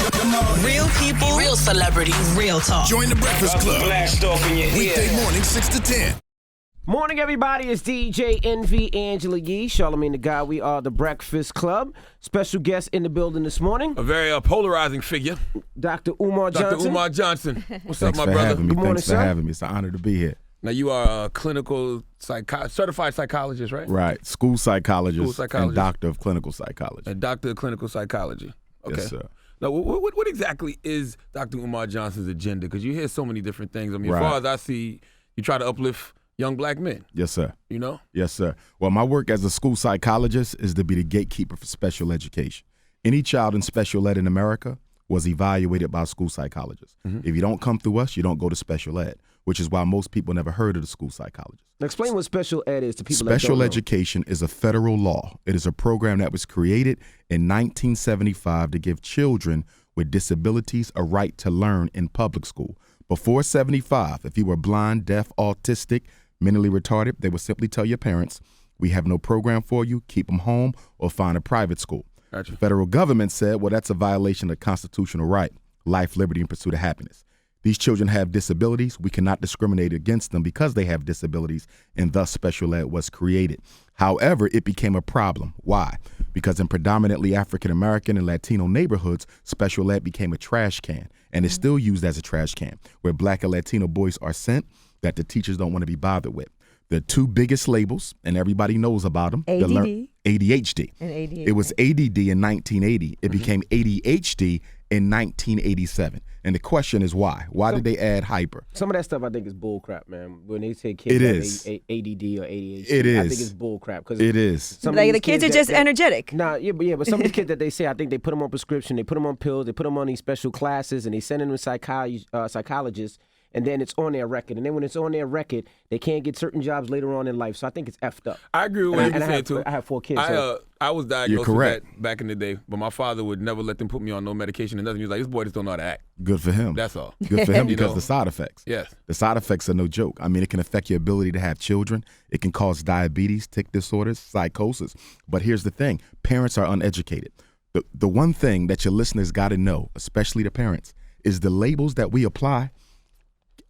Real people, real celebrities, real talk. Join the Breakfast Club. Blast off in your ear. Weekday morning, 6 to 10. Morning, everybody. It's DJ Envy, Angela Yee, Charlamagne the Guy. We are the Breakfast Club. Special guest in the building this morning. A very polarizing figure. Dr. Umar Johnson. Dr. Umar Johnson. What's up, Thanks my for brother? having me. Good morning, Thanks sir. for having me. It's an honor to be here. Now, you are a clinical certified psychologist, right? Right. School psychologist, School psychologist. and doctor of clinical psychology. A doctor of clinical psychology. Okay. Yes, sir. Now, what exactly is Dr. Umar Johnson's agenda? Because you hear so many different things. I mean, as Right. far as I see, you try to uplift young black men, Yes, sir. you know? Yes, sir. Well, my work as a school psychologist is to be the gatekeeper for special education. Any child in special ed in America was evaluated by a school psychologist. If you don't come through us, you don't go to special ed, which is why most people never heard of the school psychologist. Now explain what special ed is to people that Special don't know. education is a federal law. It is a program that was created in 1975 to give children with disabilities a right to learn in public school. Before 75, if you were blind, deaf, autistic, mentally retarded, they would simply tell your parents, we have no program for you, keep them home, or find a private school. Gotcha. The federal government said, well, that's a violation of constitutional right, life, liberty, and pursuit of happiness. These children have disabilities. We cannot discriminate against them because they have disabilities, and thus special ed was created. However, it became a problem. Why? Because in predominantly African-American and Latino neighborhoods, special ed became a trash can, and is still used as a trash can, where black and Latino boys are sent that the teachers don't want to be bothered with. The two biggest labels, and everybody knows about them. ADD. ADHD. And ADHD. It was ADD in 1980. It became ADHD in 1987. And the question is why? Why did they add hyper? Some of that stuff I think is bull crap, man. When they say kids It have is. ADD or ADHD, It I is. think it's bull crap. It is. Like the kids are just energetic. Nah, but some of these kids that they say, I think they put them on prescription, they put them on pills, they put them on these special classes, and they send them to psychologists, and then it's on their record. And then when it's on their record, they can't get certain jobs later on in life. So I think it's effed up. I agree with what And you I said, have- too. I have 4 kids. I was diagnosed with correct. that back in the day, but my father would never let them put me on no medication and nothing. He was like, this boy just don't know how to act. Good for him. That's all. Good for him You because know? the side effects. Yes. The side effects are no joke. I mean, it can affect your ability to have children. It can cause diabetes, tic disorders, psychosis. But here's the thing. Parents are uneducated. The one thing that your listeners got to know, especially the parents, is the labels that we apply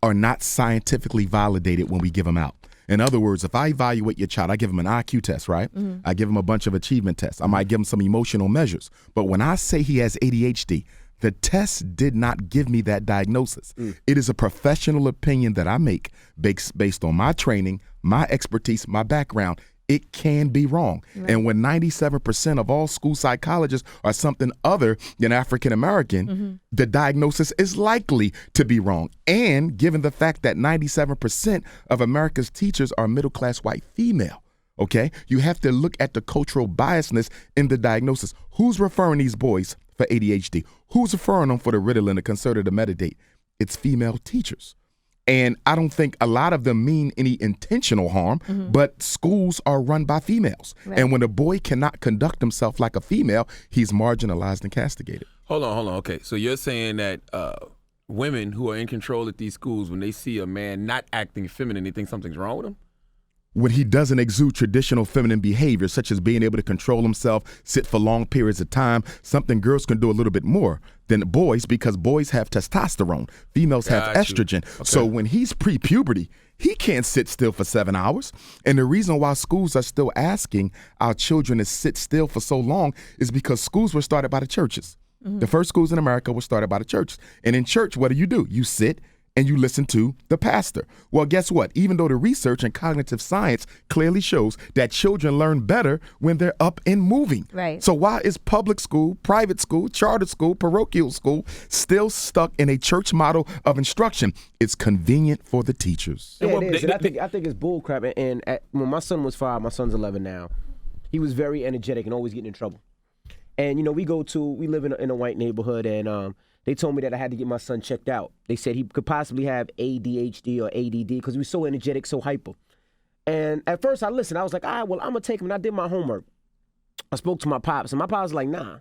are not scientifically validated when we give them out. In other words, if I evaluate your child, I give them an IQ test, right? I give them a bunch of achievement tests. I might give them some emotional measures. But when I say he has ADHD, the test did not give me that diagnosis. It is a professional opinion that I make based on my training, my expertise, my background. It can be wrong. Right. And when 97% of all school psychologists are something other than African-American, the diagnosis is likely to be wrong. And given the fact that 97% of America's teachers are middle-class white female, okay, you have to look at the cultural biasness in the diagnosis. Who's referring these boys for ADHD? Who's referring them for the Ritalin, the Concerta, the Meditate? It's female teachers. And I don't think a lot of them mean any intentional harm, but schools are run by females. Right. And when a boy cannot conduct himself like a female, he's marginalized and castigated. Hold on. Okay, so you're saying that women who are in control at these schools, when they see a man not acting feminine, they think something's wrong with him? When he doesn't exude traditional feminine behavior, such as being able to control himself, sit for long periods of time, something girls can do a little bit more than boys because boys have testosterone. Females have estrogen. Okay. So when he's pre-puberty, he can't sit still for 7 hours. And the reason why schools are still asking our children to sit still for so long is because schools were started by the churches. The first schools in America were started by the churches. And in church, what do? You sit and you listen to the pastor. Well, guess what? Even though the research and cognitive science clearly shows that children learn better when they're up and moving. Right. So why is public school, private school, charter school, parochial school still stuck in a church model of instruction? It's convenient for the teachers. Yeah, it is. And I think it's bull crap. And when my son was 5, my son's 11 now, he was very energetic and always getting in trouble. And, you know, we live in a white neighborhood, and they told me that I had to get my son checked out. They said he could possibly have ADHD or ADD because he was so energetic, so hyper. And at first I listened. I was like, all right, well, I'm going to take him. And I did my homework. I spoke to my pops, and my pops was like, nah,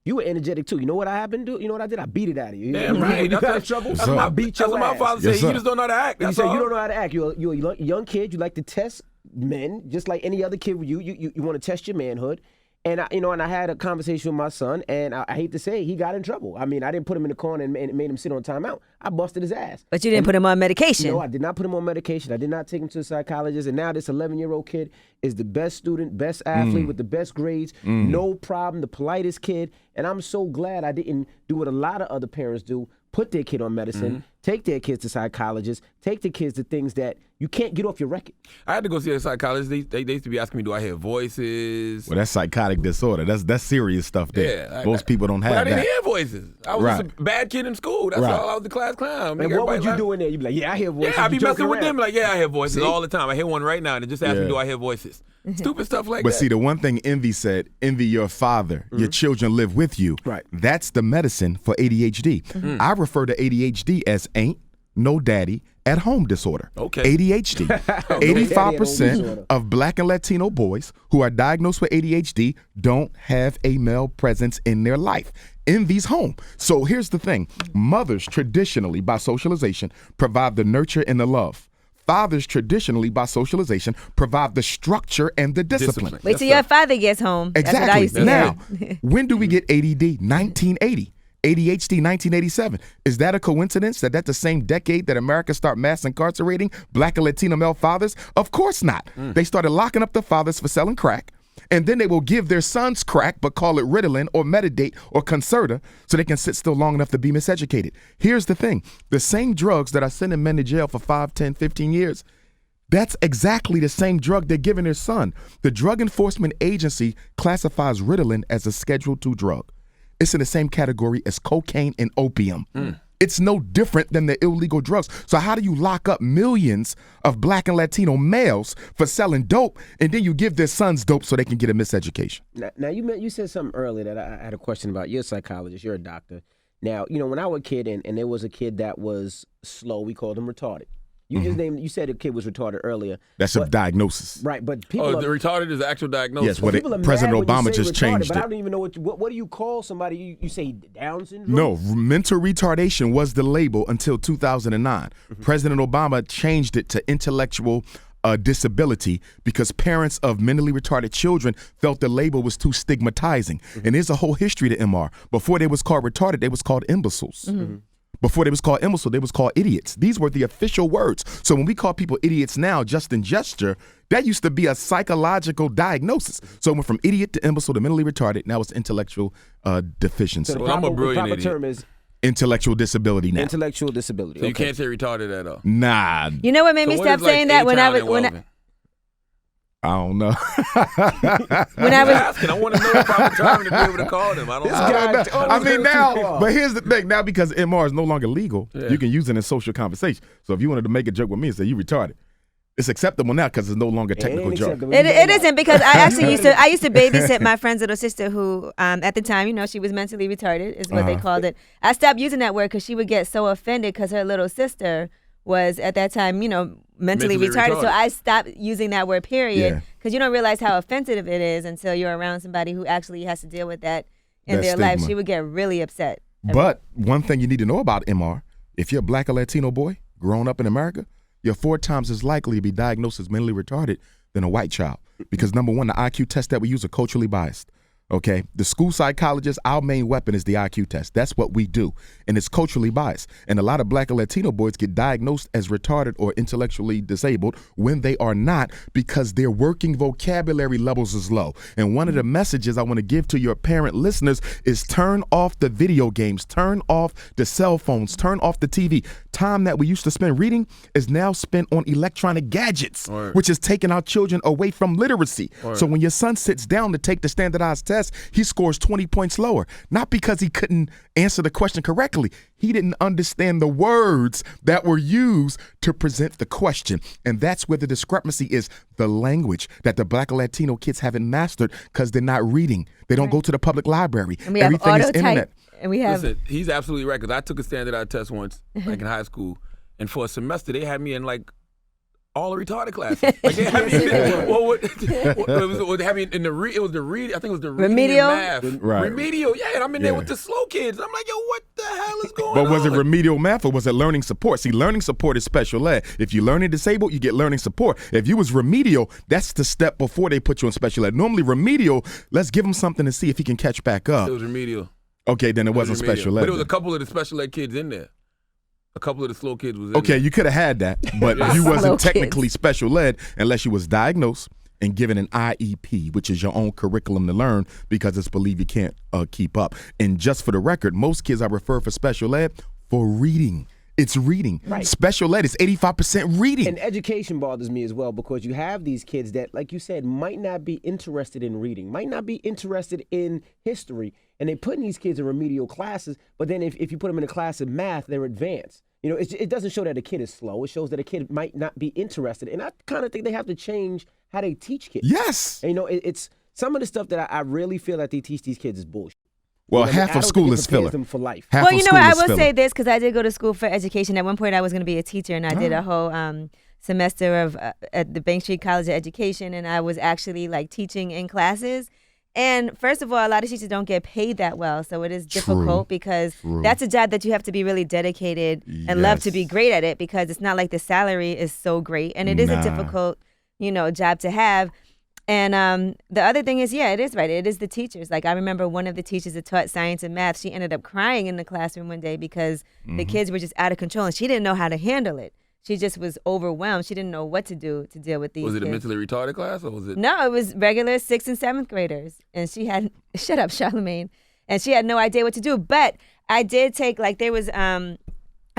you were energetic too. You know what I happened to do? You know what I did? I beat it out of you. Damn right. You got in trouble? I beat your That's what ass. my father said. You just don't know how to act. He said, you don't know how to act. You're a young kid. You like to test men just like any other kid. You want to test your manhood. And I had a conversation with my son, and I hate to say, he got in trouble. I mean, I didn't put him in the corner and made him sit on timeout. I busted his ass. But you didn't put him on medication. No, I did not put him on medication. I did not take him to a psychologist. And now this 11-year-old kid is the best student, best athlete with the best grades, no problem, the politest kid. And I'm so glad I didn't do what a lot of other parents do, put their kid on medicine, take their kids to psychologists, take the kids to things that you can't get off your record. I had to go see a psychologist. They used to be asking me, do I hear voices? Well, that's psychotic disorder. That's serious stuff there. Yeah, Most people don't have but I didn't that. hear voices. I was just a bad kid in school. That's all I was the class clown. And what would you do in there? You'd be like, yeah, I hear voices. Yeah, I'd be You messing joking with them. around. Like, yeah, I hear voices all the time. I hear one right now, and it just asked me, do I hear voices? Stupid stuff like But that. see, the one thing Envy said, envy your father. Your children live with you. Right. That's the medicine for ADHD. I refer to ADHD as ain't no daddy at home disorder. Okay. ADHD. 85% of Black and Latino boys who are diagnosed with ADHD don't have a male presence in their life. Envy's home. So here's the thing. Mothers traditionally, by socialization, provide the nurture and the love. Fathers traditionally, by socialization, provide the structure and the discipline. Wait till your father gets home. That's what I Exactly. used to Now, hear. when do we get ADD? 1980. ADHD 1987. Is that a coincidence that that's the same decade that America started mass incarcerating Black and Latino male fathers? Of course not. They started locking up the fathers for selling crack. And then they will give their sons crack, but call it Ritalin or Metadate or Concerta so they can sit still long enough to be miseducated. Here's the thing. The same drugs that are sending men to jail for 5, 10, 15 years, that's exactly the same drug they're giving their son. The Drug Enforcement Agency classifies Ritalin as a Schedule II drug. It's in the same category as cocaine and opium. It's no different than the illegal drugs. So how do you lock up millions of Black and Latino males for selling dope, and then you give their sons dope so they can get a miseducation? Now you said something earlier that I had a question about. You're a psychologist. You're a doctor. Now, when I was a kid and there was a kid that was slow, we called him retarded. You said a kid was retarded earlier. That's a diagnosis. Right, but people the retarded is the actual diagnosis. Yes, what people are President mad when you Obama say just retarded, changed but it. I don't even know what do you call somebody? You say Down syndrome? No, mental retardation was the label until 2009. President Obama changed it to intellectual disability because parents of mentally retarded children felt the label was too stigmatizing. And there's a whole history to MR. Before they was called retarded, they was called imbeciles. Before they was called imbecile, they was called idiots. These were the official words. So when we call people idiots now, just in gesture, that used to be a psychological diagnosis. So it went from idiot to imbecile to mentally retarded. Now it's intellectual deficiency. So the I'm a brilliant proper idiot. term is Intellectual disability now. intellectual disability. So you can't say retarded at all. Nah, You know what made me So stop what is, saying that when I was I don't know. when I was asking. I want to know the proper term to be able to call them. I don't know. I don't know. I always mean goes too now, far. but here's the thing. Now because MR is no longer legal, you can use it in social conversation. So if you wanted to make a joke with me and say you retarded, it's acceptable now because it's no longer a technical joke. It isn't because I actually used to babysit my friend's little sister who at the time she was mentally retarded is what they called it. I stopped using that word because she would get so offended because her little sister was at that time mentally retarded. So I stopped using that word period because you don't realize how offensive it is until you're around somebody who actually has to deal with that in That their life. stigma. She would get really upset. But one thing you need to know about MR, if you're a Black or Latino boy growing up in America, you're 4 times as likely to be diagnosed as mentally retarded than a white child. Because number one, the IQ tests that we use are culturally biased. Okay, the school psychologist, our main weapon is the IQ test. That's what we do. And it's culturally biased. And a lot of Black and Latino boys get diagnosed as retarded or intellectually disabled when they are not because their working vocabulary levels is low. And one of the messages I want to give to your parent listeners is turn off the video games, turn off the cell phones, turn off the TV. Time that we used to spend reading is now spent on electronic gadgets, which is taking our children away from literacy. So when your son sits down to take the standardized test, he scores 20 points lower, not because he couldn't answer the question correctly. He didn't understand the words that were used to present the question. And that's where the discrepancy is, the language that the Black and Latino kids haven't mastered because they're not reading. They don't go to the public library. And we have Everything is autotype. internet. And we have Listen, he's absolutely right because I took a standardized test once, like in high school, and for a semester they had me in like all the retarded classes. Like they had me they had me in the I think it was the reading Remedial? and math. Right. Remedial, yeah, and I'm in there with the slow kids. I'm like, yo, what the hell is going on? But was it remedial math or was it learning support? See, learning support is special ed. If you're learning disabled, you get learning support. If you was remedial, that's the step before they put you in special ed. Normally remedial, let's give him something to see if he can catch back up. It was remedial. Okay, then it wasn't special ed. But it was a couple of the special ed kids in there. A couple of the slow kids was in Okay, there. you could have had that, but you Slow wasn't kids. technically special ed unless you was diagnosed and given an IEP, which is your own curriculum to learn because it's believed you can't keep up. And just for the record, most kids are referred for special ed for reading. It's reading. Right. Special ed is 85% reading. And education bothers me as well because you have these kids that, like you said, might not be interested in reading, might not be interested in history, and they put these kids in remedial classes, but then if you put them in a class of math, they're advanced. You know, it doesn't show that a kid is slow. It shows that a kid might not be interested. And I kind of think they have to change how they teach kids. Yes. And, you know, it's some of the stuff that I really feel that they teach these kids is bullshit. Well, You know, half I of don't school think it is prepares filler. them for life. Half Well, of you know school what? I is will filler. say this because I did go to school for education. At one point, I was going to be a teacher, and I did a whole semester of at the Bank Street College of Education, and I was actually like teaching in classes. And first of all, a lot of teachers don't get paid that well, so it is difficult because that's a job that you have to be really dedicated and love to be Yes. great at it because it's not like the salary is so great, and it is a Nah. difficult, job to have. And the other thing is, yeah, it is right. It is the teachers. Like I remember one of the teachers that taught science and math, she ended up crying in the classroom one day because the kids were just out of control and she didn't know how to handle it. She just was overwhelmed. She didn't know what to do to deal with these Was it a kids. mentally retarded class or was it? No, it was regular 6th and 7th graders. And she had, shut up, Charlemagne. And she had no idea what to do. But I did take, like, there was a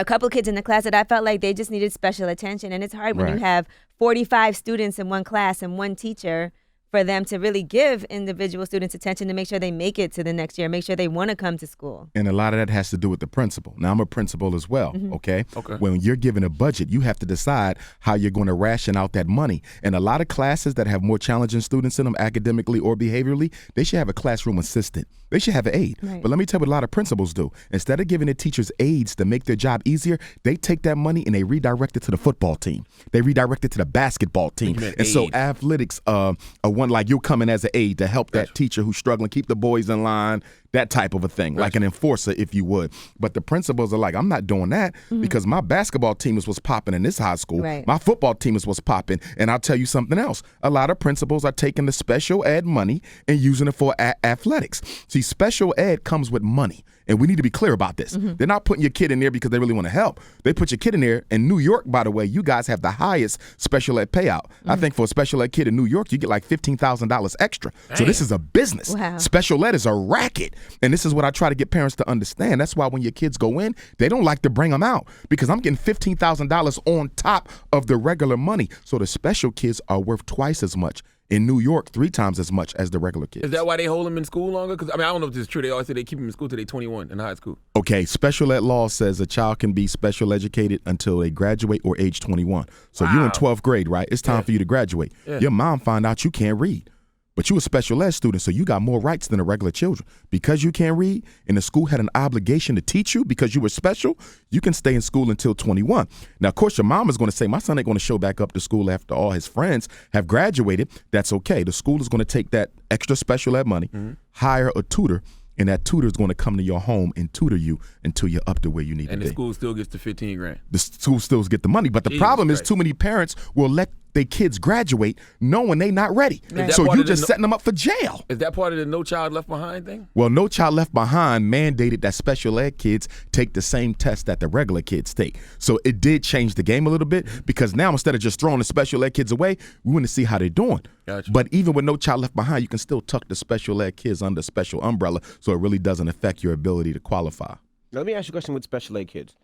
couple kids in the class that I felt like they just needed special attention. And it's hard when you Right. have 45 students in one class and one teacher for them to really give individual students attention to make sure they make it to the next year, make sure they want to come to school. And a lot of that has to do with the principal. Now, I'm a principal as well, okay? Okay. When you're given a budget, you have to decide how you're going to ration out that money. And a lot of classes that have more challenging students in them academically or behaviorally, they should have a classroom assistant. They should have an aide. Right. But let me tell you what a lot of principals do. Instead of giving the teachers aides to make their job easier, they take that money and they redirect it to the football team. They redirect it to the basketball team. You meant And so aide. athletics are one like you come in as an aide to help that teacher who's struggling, keep the boys in line, that type of a thing, like an enforcer, if you would. But the principals are like, I'm not doing that because my basketball team is what's popping in this high school. Right. My football team is what's popping. And I'll tell you something else. A lot of principals are taking the special ed money and using it for athletics. See, special ed comes with money. And we need to be clear about this. They're not putting your kid in there because they really want to help. They put your kid in there. In New York, by the way, you guys have the highest special ed payout. I think for a special ed kid in New York, you get like $15,000 extra. So this is a business. Wow. Special ed is a racket. And this is what I try to get parents to understand. That's why when your kids go in, they don't like to bring them out because I'm getting $15,000 on top of the regular money. So the special kids are worth twice as much. In New York, 3 times as much as the regular kids. Is that why they hold them in school longer? Because I don't know if this is true. They always say they keep them in school till they're 21 in high school. Okay, special ed law says a child can be special educated until they graduate or age 21. So you're in 12th grade, right? It's time for you to graduate. Yeah. Your mom find out you can't read. But you a special ed student, so you got more rights than the regular children. Because you can't read and the school had an obligation to teach you because you were special, you can stay in school until 21. Now, of course, your mom is going to say, my son ain't going to show back up to school after all his friends have graduated. That's okay. The school is going to take that extra special ed money, hire a tutor, and that tutor is going to come to your home and tutor you until you're up to where you need And to the be. school still gets the $15,000. The school still get the money. But the Jesus problem is Christ. too many parents will let their kids graduate knowing they not ready. that So part you of the just setting them up for jail. Is that part of the No Child Left Behind thing? Well, No Child Left Behind mandated that special ed kids take the same test that the regular kids take. So it did change the game a little bit because now instead of just throwing the special ed kids away, we want to see how they're doing. Gotcha. But even with No Child Left Behind, you can still tuck the special ed kids under special umbrella so it really doesn't affect your ability to qualify. Now, let me ask you a question with special ed kids.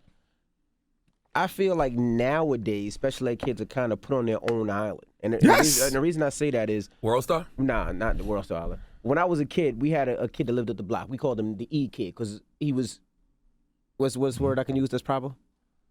I feel like nowadays special ed kids are kind of put on their own island. And Yes. the reason I say that is, World Star? nah, not the World Star Island. When I was a kid, we had a kid that lived up the block. We called him the E kid because he was, what's the word I can use that's proper?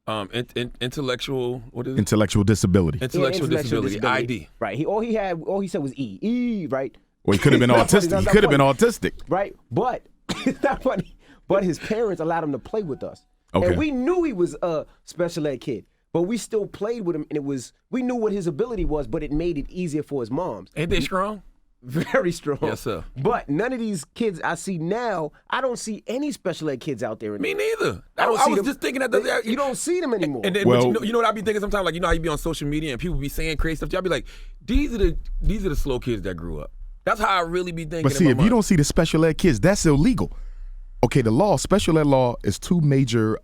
Intellectual, what is it? Intellectual disability. Intellectual disability, ID. Right. All he said was E, right? Well, he could have been That's funny, autistic. that's He could have been funny. autistic. Right. But it's not funny. But his parents allowed him to play with us. Okay. And we knew he was a special ed kid. But we still played with him, and we knew what his ability was, but it made it easier for his moms. Ain't they strong? Very strong. Yes, sir. But none of these kids I see now, I don't see any special ed kids out there anymore. Me neither. I don't I see was them. just thinking that You don't see them anymore. And then, Well- but you know what I be thinking sometimes? Like, you know how you be on social media and people be saying crazy stuff? Y'all be like, these are the slow kids that grew up. That's how I really be thinking. But see, if you don't see the special ed kids, that's illegal. Okay, the law, special ed law, is two major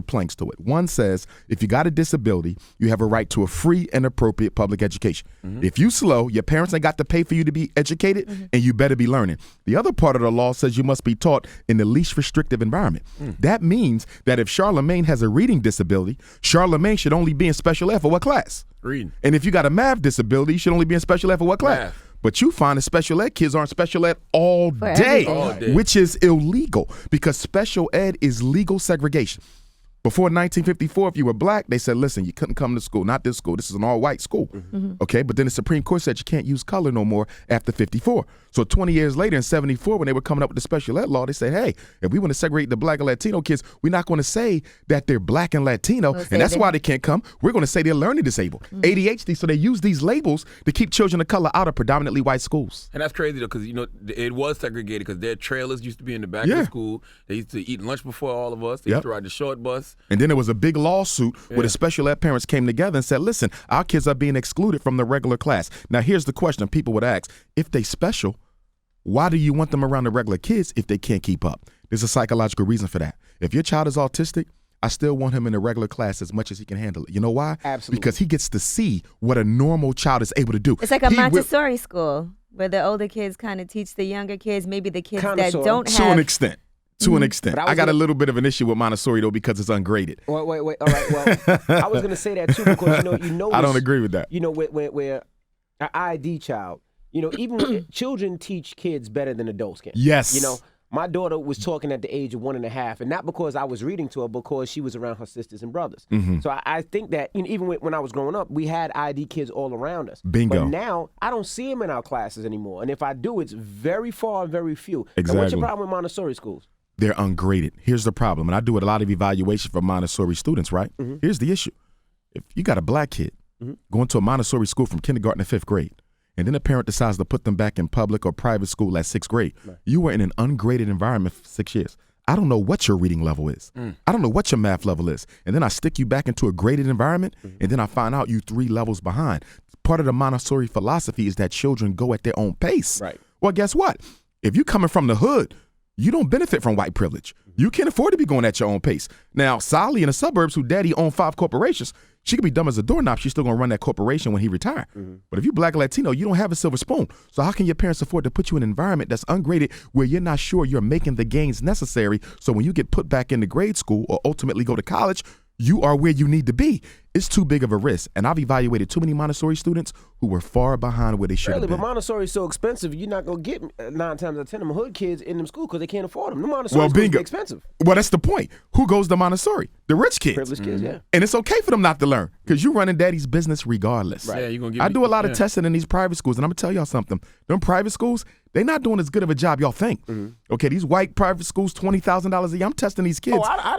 planks to it. One says if you got a disability, you have a right to a free and appropriate public education. If you slow, your parents ain't got to pay for you to be educated, and you better be learning. The other part of the law says you must be taught in the least restrictive environment. That means that if Charlemagne has a reading disability, Charlemagne should only be in special ed for what class? Reading. And if you got a math disability, you should only be in special ed for what class? Math. But you find that special ed kids are in special ed all day, everything. All day. which is illegal because special ed is legal segregation. Before 1954, if you were black, they said, listen, you couldn't come to school. Not this school. This is an all-white school. Okay, but then the Supreme Court said you can't use color no more after 54. So 20 years later in 74, when they were coming up with the special ed law, they said, hey, if we want to segregate the black and Latino kids, we're not going to say that they're black and Latino, and that's why they can't come. We're going to say they're learning disabled, ADHD. So they use these labels to keep children of color out of predominantly white schools. And that's crazy, though, because, you know, it was segregated because their trailers used to be in the back of the school. They used to eat lunch before all of us. They used to ride the short bus. And then there was a big lawsuit where the special ed parents came together and said, listen, our kids are being excluded from the regular class. Now, here's the question people would ask. If they special, why do you want them around the regular kids if they can't keep up? There's a psychological reason for that. If your child is autistic, I still want him in a regular class as much as he can handle it. You know why? Absolutely. Because he gets to see what a normal child is able to do. It's like a Montessori school where the older kids kind of teach the younger kids, maybe the kids that Connoisseur. don't have. To an extent. To an extent. But I was I got a gonna- little bit of an issue with Montessori, though, because it's ungraded. Wait. All right. Well, I was going to say that too because you know. I don't agree with that. You know, where an ID child, you know, even children teach kids better than adults can. Yes. You know, my daughter was talking at the age of 1.5, and not because I was reading to her, because she was around her sisters and brothers. So I think that, you know, even when I was growing up, we had ID kids all around us. Bingo. But now I don't see them in our classes anymore, and if I do, it's very far and very few. Now, what's Exactly. your problem with Montessori schools? They're ungraded. Here's the problem, and I do a lot of evaluation for Montessori students, right? Here's the issue. If you got a black kid going to a Montessori school from kindergarten to 5th grade, and then a parent decides to put them back in public or private school at 6th grade, you were in an ungraded environment for 6 years. I don't know what your reading level is. I don't know what your math level is. And then I stick you back into a graded environment, and then I find out you 3 levels behind. Part of the Montessori philosophy is that children go at their own pace. Right. Well, guess what? If you're coming from the hood, you don't benefit from white privilege. You can't afford to be going at your own pace. Now, Sally in the suburbs, who daddy owned 5 corporations, she could be dumb as a doorknob. She's still going to run that corporation when he retire. But if you're black or Latino, you don't have a silver spoon. So how can your parents afford to put you in an environment that's ungraded where you're not sure you're making the gains necessary? So when you get put back into grade school or ultimately go to college, you are where you need to be. It's too big of a risk. And I've evaluated too many Montessori students who were far behind where they should have Really, been. but Montessori is so expensive, you're not going to get 9 times out of 10 them hood kids in them school because they can't afford them. The Montessori schools are expensive. Well, that's the point. Who goes to Montessori? The rich kids. Privileged kids, yeah. And it's okay for them not to learn because you're running daddy's business regardless. Yeah, you're gonna give I me- do a lot of yeah. testing in these private schools, and I'm going to tell y'all something. Them private schools, they're not doing as good of a job y'all think. Okay, these white private schools, $20,000 a year. I'm testing these kids. Oh, I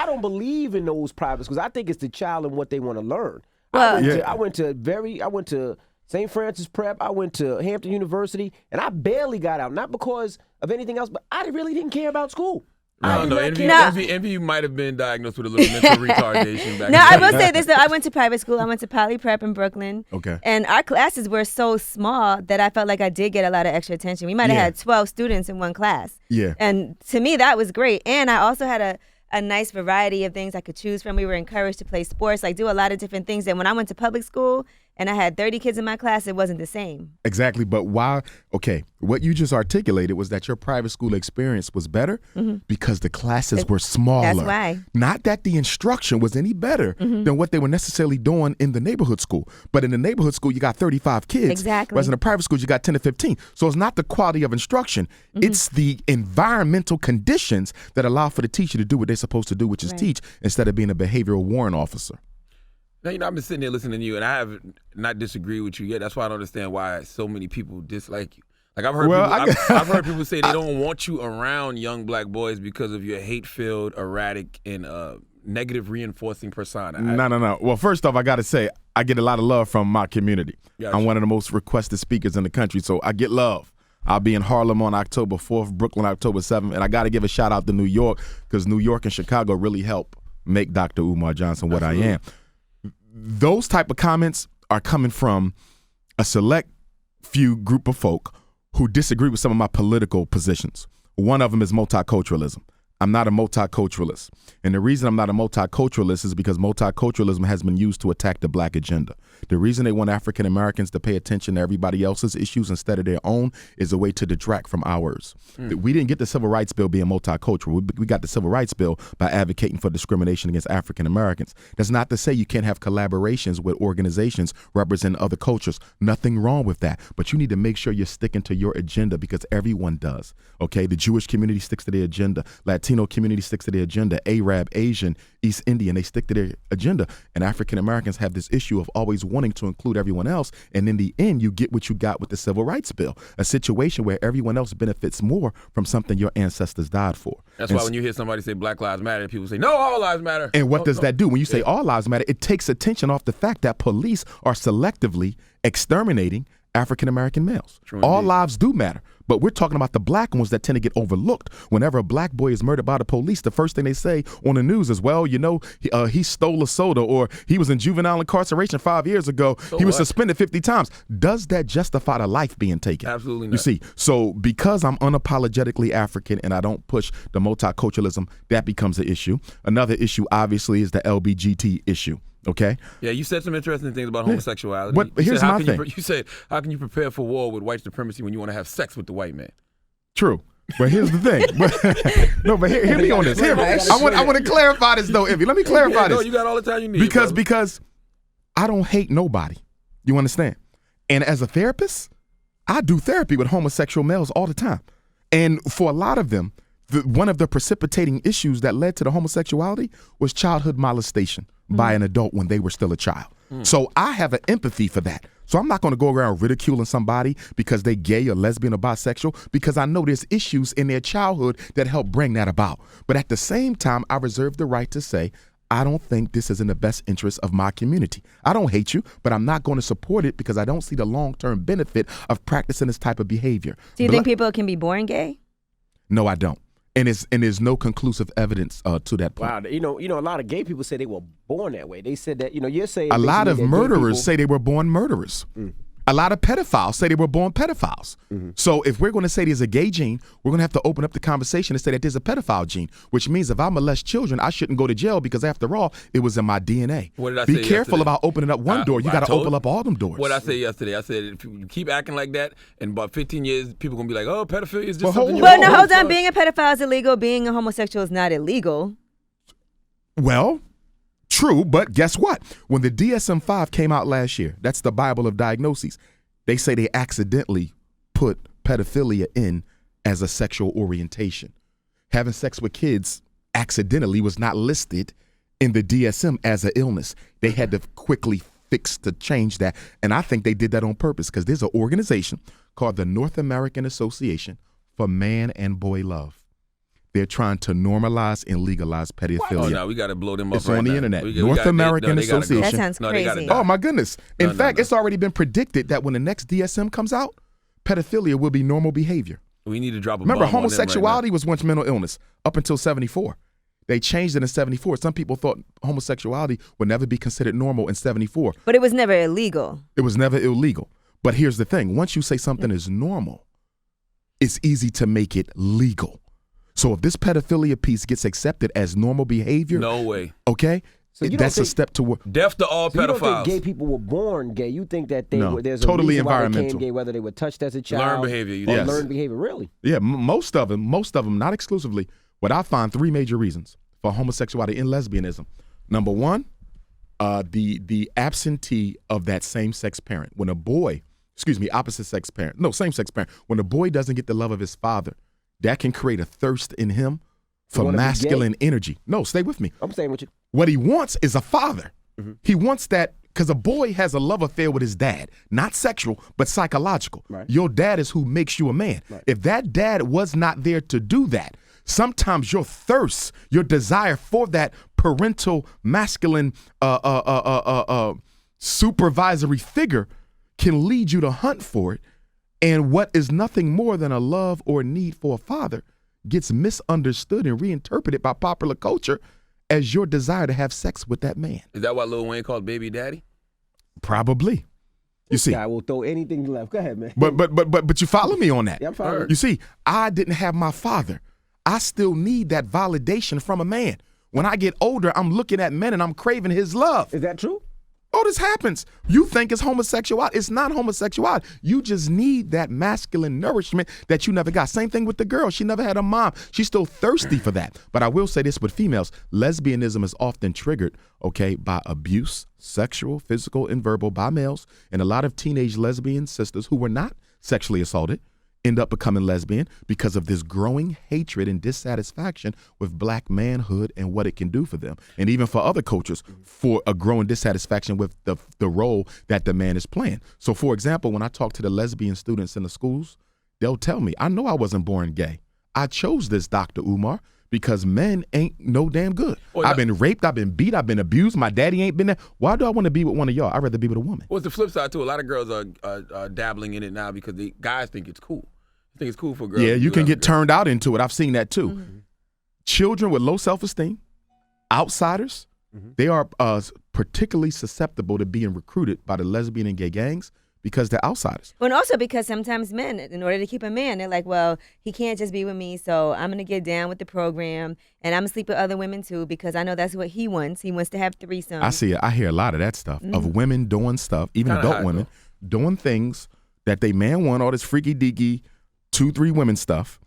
don't believe in those private schools. I think it's the child and what they want to learn. Well, I went to St. Francis Prep. I went to Hampton University, and I barely got out. Not because of anything else, but I really didn't care about school. I don't know. Envy might have been diagnosed with a little mental retardation back No, in I the will day. say this though. I went to private school. I went to Poly Prep in Brooklyn. Okay. And our classes were so small that I felt like I did get a lot of extra attention. We might have had 12 students in one class. Yeah. And to me, that was great. And I also had a nice variety of things I could choose from. We were encouraged to play sports, like do a lot of different things. And when I went to public school and I had 30 kids in my class, it wasn't the same. Exactly. But why? Okay, what you just articulated was that your private school experience was better because the classes were smaller. That's why. Not that the instruction was any better than what they were necessarily doing in the neighborhood school. But in the neighborhood school, you got 35 kids. Exactly. Whereas in the private schools, you got 10 to 15. So it's not the quality of instruction. It's the environmental conditions that allow for the teacher to do what they're supposed to do, which is teach, instead of being a behavioral warrant officer. Now, you know, I've been sitting there listening to you, and I have not disagreed with you yet. That's why I don't understand why so many people dislike you. Like I've heard people say they don't want you around young black boys because of your hate-filled, erratic, and negative reinforcing persona. No. Well, first off, I got to say, I get a lot of love from my community. Gotcha. I'm one of the most requested speakers in the country, so I get love. I'll be in Harlem on October 4th, Brooklyn October 7th, and I got to give a shout out to New York because New York and Chicago really help make Dr. Umar Johnson what Absolutely. I am. Those type of comments are coming from a select few group of folk who disagree with some of my political positions. One of them is multiculturalism. I'm not a multiculturalist. And the reason I'm not a multiculturalist is because multiculturalism has been used to attack the black agenda. The reason they want African Americans to pay attention to everybody else's issues instead of their own is a way to detract from ours. We didn't get the Civil Rights Bill being multicultural. We got the Civil Rights Bill by advocating for discrimination against African Americans. That's not to say you can't have collaborations with organizations representing other cultures. Nothing wrong with that. But you need to make sure you're sticking to your agenda because everyone does. Okay, the Jewish community sticks to their agenda. Latino community sticks to their agenda. Arab, Asian, East Indian, they stick to their agenda. And African Americans have this issue of always wanting to include everyone else. And in the end, you get what you got with the Civil Rights Bill, a situation where everyone else benefits more from something your ancestors died for. That's why when you hear somebody say Black Lives Matter, people say, no, all lives matter. And what does that do? When you say all lives matter, it takes attention off the fact that police are selectively exterminating African American males. True all indeed. lives do matter. But we're talking about the black ones that tend to get overlooked. Whenever a black boy is murdered by the police, the first thing they say on the news is, well, you know, he stole a soda, or he was in juvenile incarceration 5 years ago. So he was what? suspended 50 times. Does that justify the life being taken? Absolutely not. You see, so because I'm unapologetically African and I don't push the multiculturalism, that becomes an issue. Another issue, obviously, is the LBGT issue. Okay. Yeah, you said some interesting things about homosexuality. But You here's said, my thing. You said, how can you prepare for war with white supremacy when you want to have sex with the white man? True. But here's the thing. But hear me on this. Hear me. I want to clarify this though, Ivy. Let me clarify No, this. you got all the time you need. Because I don't hate nobody. You understand? And as a therapist, I do therapy with homosexual males all the time. And for a lot of them, one of the precipitating issues that led to the homosexuality was childhood molestation by an adult when they were still a child. So I have an empathy for that. So I'm not going to go around ridiculing somebody because they gay or lesbian or bisexual, because I know there's issues in their childhood that help bring that about. But at the same time, I reserve the right to say, I don't think this is in the best interest of my community. I don't hate you, but I'm not going to support it because I don't see the long-term benefit of practicing this type of behavior. Do you think people can be born gay? No, I don't. And there's no conclusive evidence to that point. Wow, you know, a lot of gay people say they were born that way. They said that, you're saying A lot of basically that gay murderers people- say they were born murderers. A lot of pedophiles say they were born pedophiles. So if we're going to say there's a gay gene, we're going to have to open up the conversation and say that there's a pedophile gene, which means if I molest children, I shouldn't go to jail because after all, it was in my DNA. What did I Be say careful yesterday? about opening up one door. You I got to told open you. up all them doors. What I said yesterday, I said if you keep acting like that, in about 15 years, people going to be like, oh, pedophilia is just Well, something hold you Well, on. no, want. hold on. Being a pedophile is illegal. Being a homosexual is not illegal. Well, true, but guess what? When the DSM-5 came out last year, that's the Bible of diagnoses, they say they accidentally put pedophilia in as a sexual orientation. Having sex with kids accidentally was not listed in the DSM as an illness. They had to quickly fix to change that. And I think they did that on purpose because there's an organization called the North American Association for Man and Boy Love. They're trying to normalize and legalize pedophilia. Oh, no, we got to blow them up It's right on the now. internet. We North gotta- American they gotta go. Association. That sounds No, they gotta crazy. die. Oh, my goodness. In No, fact, no. it's already been predicted that when the next DSM comes out, pedophilia will be normal behavior. We need to drop a Remember, bomb on them right homosexuality was once mental illness up until 74. They changed it in 74. Some people thought homosexuality would never be considered normal in 74. But it was never illegal. It was never illegal. But here's the thing. Once you say something is normal, it's easy to make it legal. So if this pedophilia piece gets accepted as normal behavior, now. No way. okay, So you don't that's a think- step toward. Death to all So you don't pedophiles. think gay people were born gay? You think that they No, were, there's totally a reason why they environmental. became gay, whether they were touched as a child, Learned behavior, you or think? learned behavior. Really? Yeah, most of them, not exclusively. But I find three major reasons for homosexuality and lesbianism. Number one, the absentee of that same-sex parent. When a boy, opposite-sex parent, no, same-sex parent. When a boy doesn't get the love of his father, that can create a thirst in him for wanna be masculine gay? energy. No, stay with me. I'm saying with you. What he wants is a father. He wants that because a boy has a love affair with his dad, not sexual, but psychological. Right. Your dad is who makes you a man. Right. If that dad was not there to do that, sometimes your thirst, your desire for that parental masculine supervisory figure can lead you to hunt for it. And what is nothing more than a love or need for a father gets misunderstood and reinterpreted by popular culture as your desire to have sex with that man. Is that why Lil Wayne called baby daddy? Probably. You see, guy will throw anything left. Go ahead, man. But you follow me on that. Yeah, I'm following. You see, I didn't have my father. I still need that validation from a man. When I get older, I'm looking at men and I'm craving his love. Is that true? Oh, this happens. You think it's homosexuality. It's not homosexuality. You just need that masculine nourishment that you never got. Same thing with the girl. She never had a mom. She's still thirsty for that. But I will say this with females. Lesbianism is often triggered, okay, by abuse, sexual, physical, and verbal by males. And a lot of teenage lesbian sisters who were not sexually assaulted end up becoming lesbian because of this growing hatred and dissatisfaction with black manhood and what it can do for them. And even for other cultures, for a growing dissatisfaction with the role that the man is playing. So, for example, when I talk to the lesbian students in the schools, they'll tell me, I know I wasn't born gay. I chose this, Dr. Umar, because men ain't no damn good. I've been raped, I've been beat, I've been abused. My daddy ain't been there. Why do I want to be with one of y'all? I'd rather be with a woman. Well, it's the flip side, too. A lot of girls are dabbling in it now because the guys think it's cool. I think it's cool for girls. Yeah, you can get turned out into it. I've seen that too. Mm-hmm. Children with low self-esteem, outsiders, they are particularly susceptible to being recruited by the lesbian and gay gangs because they're outsiders. Well, and also because sometimes men, in order to keep a man, they're like, well, he can't just be with me, so I'm going to get down with the program, and I'm going to sleep with other women too because I know that's what he wants. He wants to have threesomes. I see it. I hear a lot of that stuff, of women doing stuff, even adult women, doing things that they man want, all this freaky-deaky, 2-3 women stuff.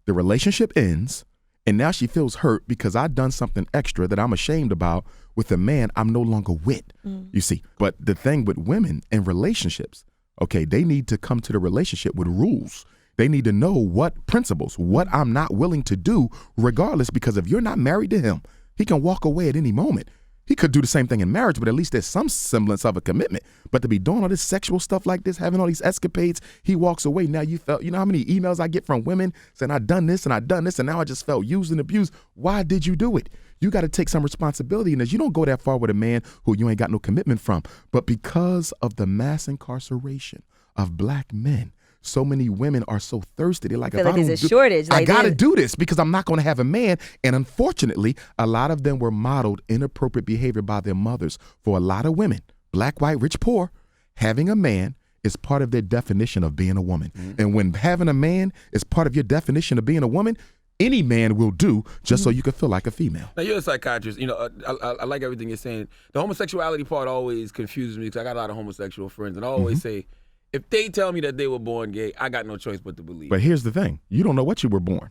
The relationship ends, and now she feels hurt because I've done something extra that I'm ashamed about with a man I'm no longer with, you see. But the thing with women and relationships, okay, they need to come to the relationship with rules. They need to know what principles, what I'm not willing to do regardless, because if you're not married to him, he can walk away at any moment. He could do the same thing in marriage, but at least there's some semblance of a commitment. But to be doing all this sexual stuff like this, having all these escapades, he walks away. Now you know how many emails I get from women saying, I've done this, and now I just felt used and abused. Why did you do it? You got to take some responsibility in this. You don't go that far with a man who you ain't got no commitment from. But because of the mass incarceration of black men, so many women are so thirsty. They're like, I feel like there's a shortage. I got to do this because I'm not going to have a man. And unfortunately, a lot of them were modeled inappropriate behavior by their mothers. For a lot of women, black, white, rich, poor, having a man is part of their definition of being a woman. And when having a man is part of your definition of being a woman, any man will do just so you can feel like a female. Now, you're a psychiatrist. You know, I like everything you're saying. The homosexuality part always confuses me because I got a lot of homosexual friends, and I always say, if they tell me that they were born gay, I got no choice but to believe. But here's the thing. You don't know what you were born.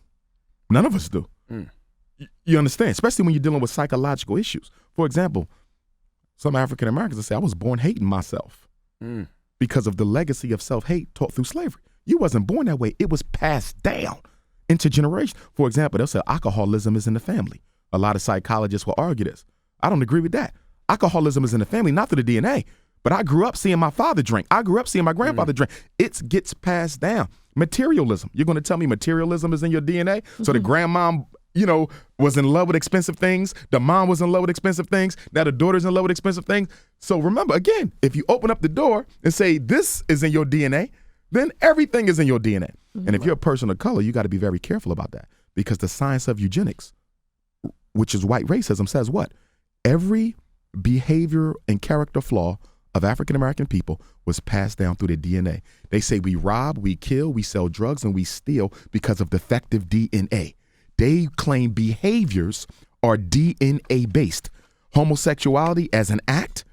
None of us do. You understand? Especially when you're dealing with psychological issues. For example, some African Americans will say, I was born hating myself because of the legacy of self-hate taught through slavery. You wasn't born that way. It was passed down into generations. For example, they'll say alcoholism is in the family. A lot of psychologists will argue this. I don't agree with that. Alcoholism is in the family, not through the DNA. But I grew up seeing my father drink. I grew up seeing my grandfather drink. It gets passed down. Materialism. You're going to tell me materialism is in your DNA? So the grandmom, was in love with expensive things. The mom was in love with expensive things. Now the daughter's in love with expensive things. So remember, again, if you open up the door and say this is in your DNA, then everything is in your DNA. And if you're a person of color, you got to be very careful about that, because the science of eugenics, which is white racism, says what? Every behavior and character flaw of African-American people was passed down through their DNA. They say we rob, we kill, we sell drugs, and we steal because of defective DNA. They claim behaviors are DNA-based. Homosexuality as an act,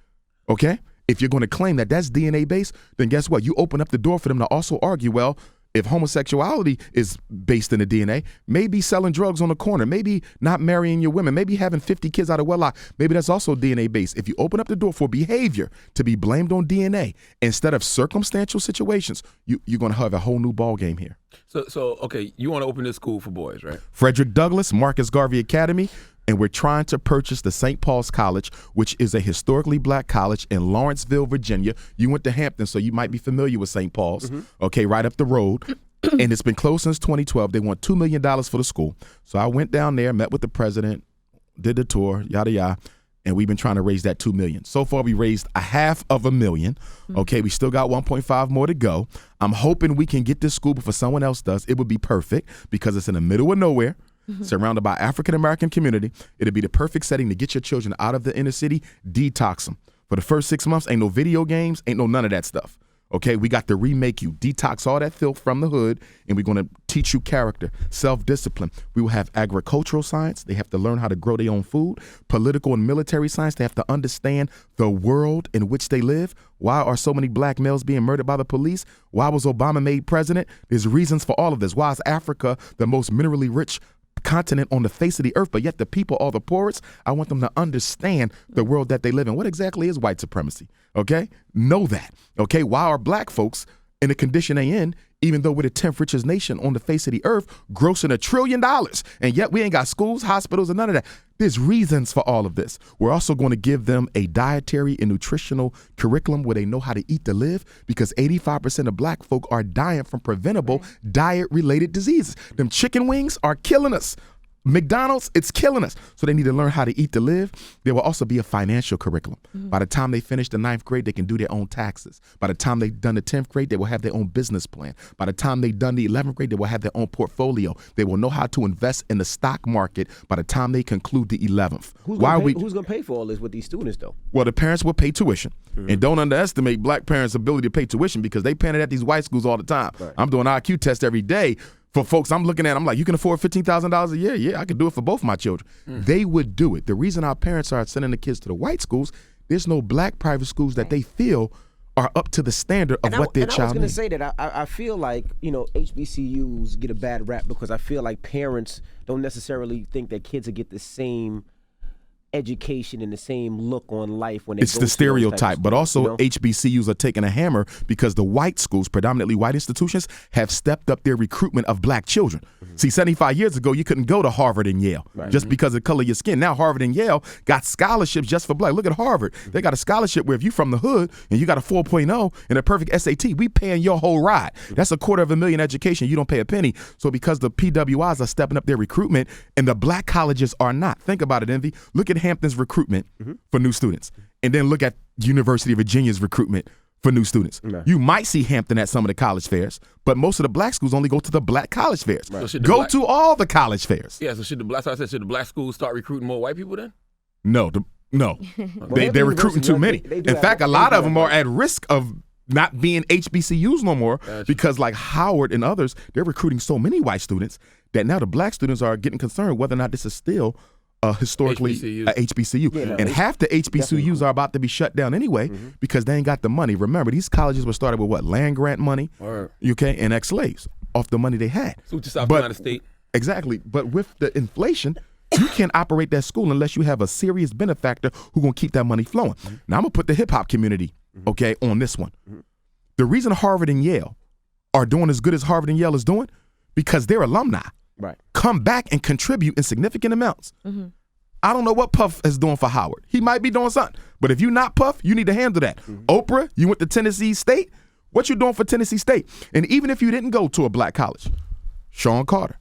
okay? If you're going to claim that that's DNA-based, then guess what? You open up the door for them to also argue, well, if homosexuality is based in the DNA, maybe selling drugs on the corner, maybe not marrying your women, maybe having 50 kids out of wedlock, maybe that's also DNA-based. If you open up the door for behavior to be blamed on DNA instead of circumstantial situations, you're going to have a whole new ball game here. So okay, you want to open this school for boys, right? Frederick Douglass, Marcus Garvey Academy, and we're trying to purchase the St. Paul's College, which is a historically black college in Lawrenceville, Virginia. You went to Hampton, so you might be familiar with St. Paul's, okay, right up the road. And it's been closed since 2012. They want $2 million for the school. So I went down there, met with the president, did the tour, yada yada, and we've been trying to raise that $2 million. So far, we raised $500,000. Okay, we still got 1.5 more to go. I'm hoping we can get this school before someone else does. It would be perfect because it's in the middle of nowhere, surrounded by African-American community. It'd be the perfect setting to get your children out of the inner city, detox them. For the first 6 months, ain't no video games, ain't no none of that stuff. Okay, we got to remake you, detox all that filth from the hood, and we're going to teach you character, self-discipline. We will have agricultural science. They have to learn how to grow their own food. Political and military science. They have to understand the world in which they live. Why are so many black males being murdered by the police? Why was Obama made president? There's reasons for all of this. Why is Africa the most minerally rich continent on the face of the earth, but yet the people are the poorest? I want them to understand the world that they live in. What exactly is white supremacy? Okay? Know that. Okay? Why are black folks in the condition they in, even though we're the 10th richest nation on the face of the earth, grossing $1 trillion, and yet we ain't got schools, hospitals, and none of that? There's reasons for all of this. We're also going to give them a dietary and nutritional curriculum where they know how to eat to live, because 85% of black folk are dying from preventable diet-related diseases. Them chicken wings are killing us. McDonald's, it's killing us. So they need to learn how to eat to live. There will also be a financial curriculum. By the time they finish the 9th grade, they can do their own taxes. By the time they've done the 10th grade, they will have their own business plan. By the time they've done the 11th grade, they will have their own portfolio. They will know how to invest in the stock market by the time they conclude the 11th. Who's going to pay for all this with these students, though? Well, the parents will pay tuition. And don't underestimate black parents' ability to pay tuition, because they paying it at these white schools all the time. Right. I'm doing IQ tests every day. For folks I'm looking at, I'm like, you can afford $15,000 a year? Yeah, I could do it for both my children. They would do it. The reason our parents are sending the kids to the white schools, there's no black private schools that they feel are up to the standard of what their child needs. I was going to say that I feel like, HBCUs get a bad rap because I feel like parents don't necessarily think that kids will get the same education and the same look on life when they it's go the to stereotype, but also you know? HBCUs are taking a hammer because the white schools, predominantly white institutions, have stepped up their recruitment of black children. See, 75 years ago, you couldn't go to Harvard and Yale just because of the color of your skin. Now Harvard and Yale got scholarships just for black. Look at Harvard. They got a scholarship where if you're from the hood and you got a 4.0 and a perfect SAT, we paying your whole ride. That's $250,000 education. You don't pay a penny. So because the PWIs are stepping up their recruitment and the black colleges are not. Think about it, Envy. Look at Hampton's recruitment for new students, and then look at University of Virginia's recruitment for new students. You might see Hampton at some of the college fairs, but most of the black schools only go to the black college fairs. Right. So go to all the college fairs. Yeah, so should the black schools start recruiting more white people then? No. They're recruiting too many. In fact, a lot of them are at risk of not being HBCUs no more because like Howard and others, they're recruiting so many white students that now the black students are getting concerned whether or not this is still historically a HBCU. Yeah, and half the HBCUs are about to be shut down anyway because they ain't got the money. Remember, these colleges were started with what? Land grant money, and ex-slaves off the money they had. So to South Carolina State. Exactly. But with the inflation, you can't operate that school unless you have a serious benefactor who's going to keep that money flowing. Now, I'm going to put the hip-hop community, on this one. The reason Harvard and Yale are doing as good as Harvard and Yale is doing, because they're alumni. Right. Come back and contribute in significant amounts. I don't know what Puff is doing for Howard. He might be doing something. But if you're not Puff, you need to handle that. Oprah, you went to Tennessee State. What you doing for Tennessee State? And even if you didn't go to a black college, Sean Carter,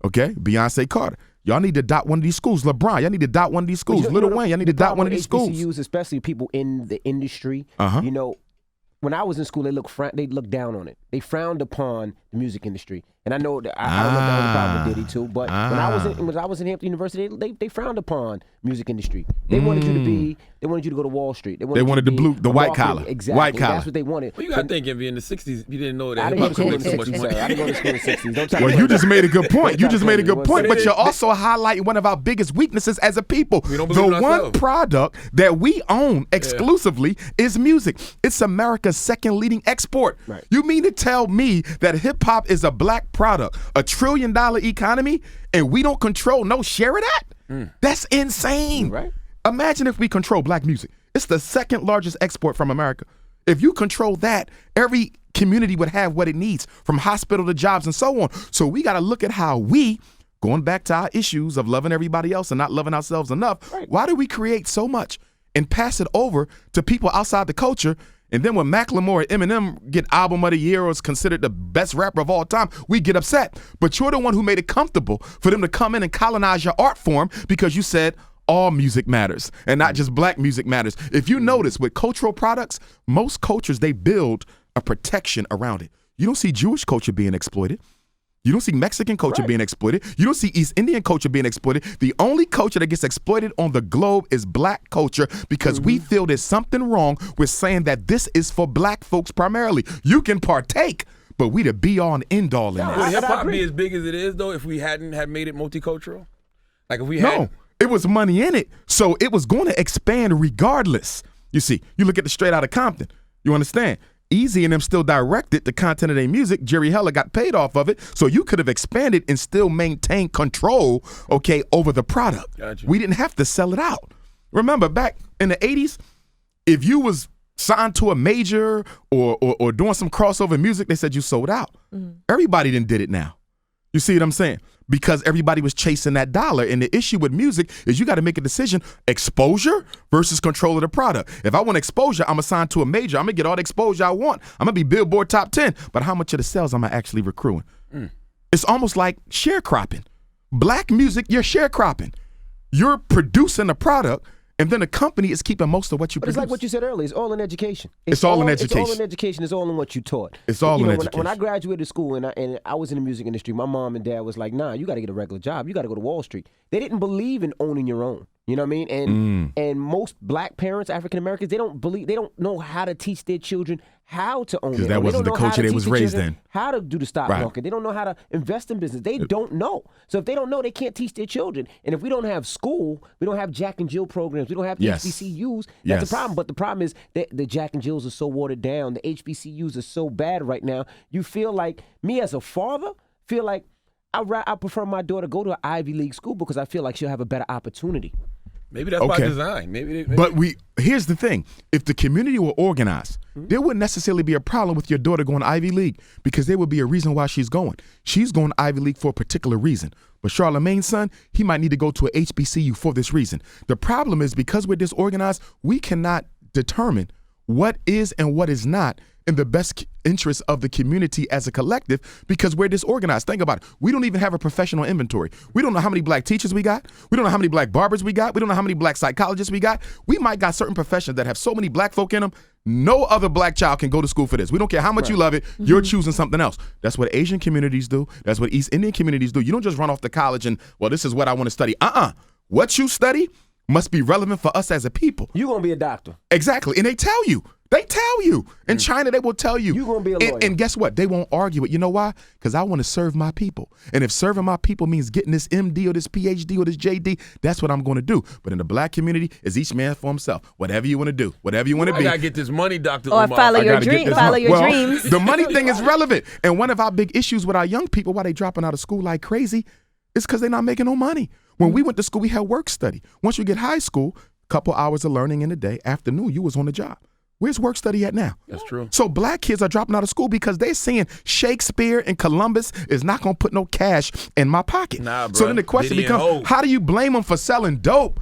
Beyonce Carter, y'all need to dot one of these schools. LeBron, y'all need to dot one of these schools. Lil Wayne, y'all need to dot one of these schools. HBCUs, especially people in the industry, when I was in school, they looked down on it. They frowned upon the music industry. And I know that I don't know if that was a problem with Diddy too, but when I was in Hampton University, they frowned upon music industry. They wanted you to go to Wall Street. They wanted the white collar. Exactly. White collar. That's what they wanted. Well, you got to think, in the 60s, you didn't know that. I didn't go to school in the 60s, sir. I didn't go to school in the 60s. Don't tell me. Well, you just made a good point. But you're also highlighting one of our biggest weaknesses as a people. The one product that we own exclusively is music. It's America's second leading export. Right. You mean to tell me that hip hop is a black product, $1 trillion economy, and we don't control no share of that? That's insane. Right. Imagine if we control black music. It's the second largest export from America. If you control that, every community would have what it needs, from hospital to jobs and so on. So we got to look at how we, going back to our issues of loving everybody else and not loving ourselves enough, why do we create so much and pass it over to people outside the culture? And then when Macklemore and Eminem get album of the year or is considered the best rapper of all time, we get upset. But you're the one who made it comfortable for them to come in and colonize your art form because you said all music matters and not just black music matters. If you notice with cultural products, most cultures, they build a protection around it. You don't see Jewish culture being exploited. You don't see Mexican culture being exploited. You don't see East Indian culture being exploited. The only culture that gets exploited on the globe is black culture because we feel there's something wrong with saying that this is for black folks primarily. You can partake, but we the be all and end all in this. Would hip hop be as big as it is though if we hadn't had made it multicultural? Like if we No, it was money in it. So it was going to expand regardless. You see, you look at the Straight Outta Compton. You understand? Easy and them still directed the content of their music. Jerry Heller got paid off of it. So you could have expanded and still maintained control, okay, over the product. Gotcha. We didn't have to sell it out. Remember, back in the 80s, if you was signed to a major or doing some crossover music, they said you sold out. Everybody done did it now. You see what I'm saying? Because everybody was chasing that dollar. And the issue with music is you got to make a decision, exposure versus control of the product. If I want exposure, I'm assigned to a major. I'm going to get all the exposure I want. I'm going to be Billboard top 10. But how much of the sales am I actually accruing? It's almost like sharecropping. Black music, you're sharecropping. You're producing a product, and then the company is keeping most of what you But produce. it's like what you said earlier. It's all in education. It's all in education. It's all in education. It's all in what you taught. It's all You in know, education. When I graduated school and I was in the music industry, my mom and dad was like, nah, you got to get a regular job. You got to go to Wall Street. They didn't believe in owning your own. You know what I mean? And most black parents, African Americans, they don't know how to teach their children how to own it. Because that wasn't the culture they was raised in. How to do the stock Right. market. They don't know how to invest in business. They don't know. So if they don't know, they can't teach their children. And if we don't have school, we don't have Jack and Jill programs, we don't have Yes. HBCUs, that's Yes. a problem. But the problem is that the Jack and Jills are so watered down. The HBCUs are so bad right now. You feel like, me as a father, feel like I prefer my daughter go to an Ivy League school because I feel like she'll have a better opportunity. Maybe that's by Okay. design. Maybe But here's the thing. If the community were organized, there wouldn't necessarily be a problem with your daughter going to Ivy League because there would be a reason why she's going. She's going to Ivy League for a particular reason. But Charlemagne's son, he might need to go to a HBCU for this reason. The problem is because we're disorganized, we cannot determine what is and what is not in the best interest of the community as a collective because we're disorganized. Think about it. We don't even have a professional inventory. We don't know how many black teachers we got. We don't know how many black barbers we got. We don't know how many black psychologists we got. We might got certain professions that have so many black folk in them. No other black child can go to school for this. We don't care how much you love it. You're choosing something else. That's what Asian communities do. That's what East Indian communities do. You don't just run off to college and, well, this is what I want to study. What you study must be relevant for us as a people. You're going to be a doctor. Exactly. And they tell you. They tell you. In China, they will tell you. You're going to be a lawyer. And guess what? They won't argue it. You know why? Because I want to serve my people. And if serving my people means getting this MD or this PhD or this JD, that's what I'm going to do. But in the black community, it's each man for himself. Whatever you want to do. Whatever you want to be. I got to get this money, Dr. Or Umar. follow I your gotta get dream. this Follow money. your Well, dreams. The money thing is relevant. And one of our big issues with our young people, why they dropping out of school like crazy, is because they're not making no money. When we went to school, we had work study. Once you get high school, couple hours of learning in the day, afternoon, you was on the job. Where's work study at now? That's true. So black kids are dropping out of school because they're seeing Shakespeare and Columbus is not going to put no cash in my pocket. Nah, So bruh. then the question Diddy and becomes, Hov. how do you blame them for selling dope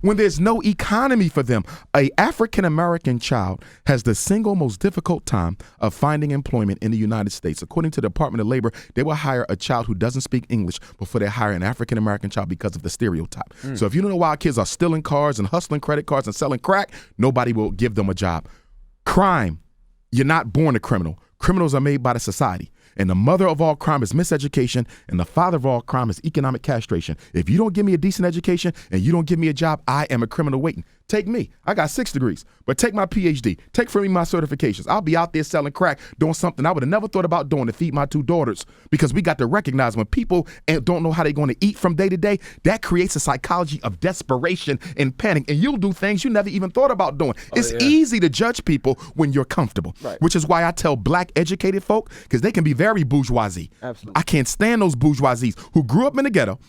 when there's no economy for them? A African-American child has the single most difficult time of finding employment in the United States. According to the Department of Labor, they will hire a child who doesn't speak English before they hire an African-American child because of the stereotype. So if you don't know why kids are stealing cars and hustling credit cards and selling crack, nobody will give them a job. Crime, you're not born a criminal. Criminals are made by the society. And the mother of all crime is miseducation, and the father of all crime is economic castration. If you don't give me a decent education and you don't give me a job, I am a criminal waiting. Take me. I got 6 degrees, but take my PhD. Take from me my certifications. I'll be out there selling crack, doing something I would have never thought about doing to feed my 2 daughters, because we got to recognize when people don't know how they're going to eat from day to day, that creates a psychology of desperation and panic, and you'll do things you never even thought about doing. It's easy to judge people when you're comfortable, which is why I tell black educated folk, because they can be very bourgeoisie. Absolutely. I can't stand those bourgeoisies who grew up in the ghetto,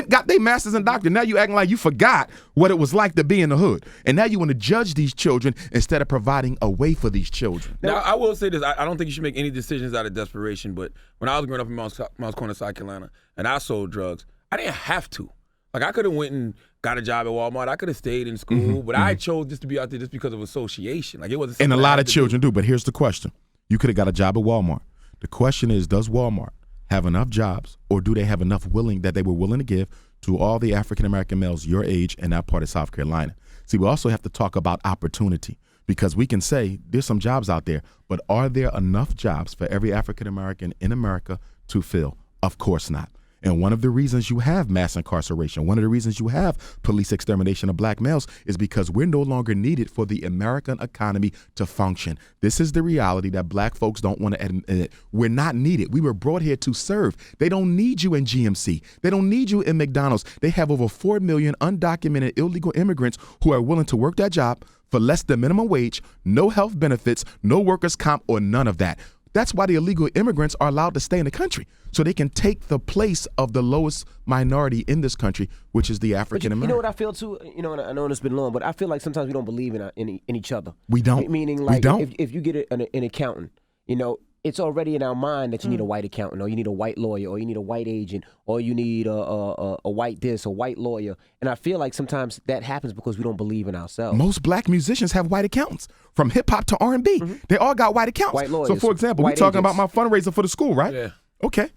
got their masters and doctorate. Now you acting like you forgot what it was like to be in the hood. And now you want to judge these children instead of providing a way for these children. Now, I will say this. I don't think you should make any decisions out of desperation, but when I was growing up in Mounts Corner, South Carolina, and I sold drugs, I didn't have to. Like, I could have went and got a job at Walmart. I could have stayed in school, but I chose just to be out there just because of association. Like, it wasn't something And a I lot had of to children do, but here's the question. You could have got a job at Walmart. The question is, does Walmart have enough jobs, or do they have enough that they were willing to give to all the African-American males your age in that part of South Carolina. See, we also have to talk about opportunity, because we can say there's some jobs out there, but are there enough jobs for every African-American in America to fill? Of course not. And one of the reasons you have mass incarceration, one of the reasons you have police extermination of black males is because we're no longer needed for the American economy to function. This is the reality that black folks don't want to admit. We're not needed. We were brought here to serve. They don't need you in GMC. They don't need you in McDonald's. They have over 4 million undocumented illegal immigrants who are willing to work that job for less than minimum wage, no health benefits, no workers' comp, or none of that. That's why the illegal immigrants are allowed to stay in the country, so they can take the place of the lowest minority in this country, which is the African American. You know what I feel too? You know, and I know it's been long, but I feel like sometimes we don't believe in each other. We don't. Meaning, like, we don't. If you get an accountant, you know, it's already in our mind that you need a white accountant, or you need a white lawyer, or you need a white agent, or you need a white this, a white lawyer. And I feel like sometimes that happens because we don't believe in ourselves. Most black musicians have white accountants, from hip hop to R&B. They all got white accountants. White lawyers, so, for example, we're talking about my fundraiser for the school, right? Yeah. Okay.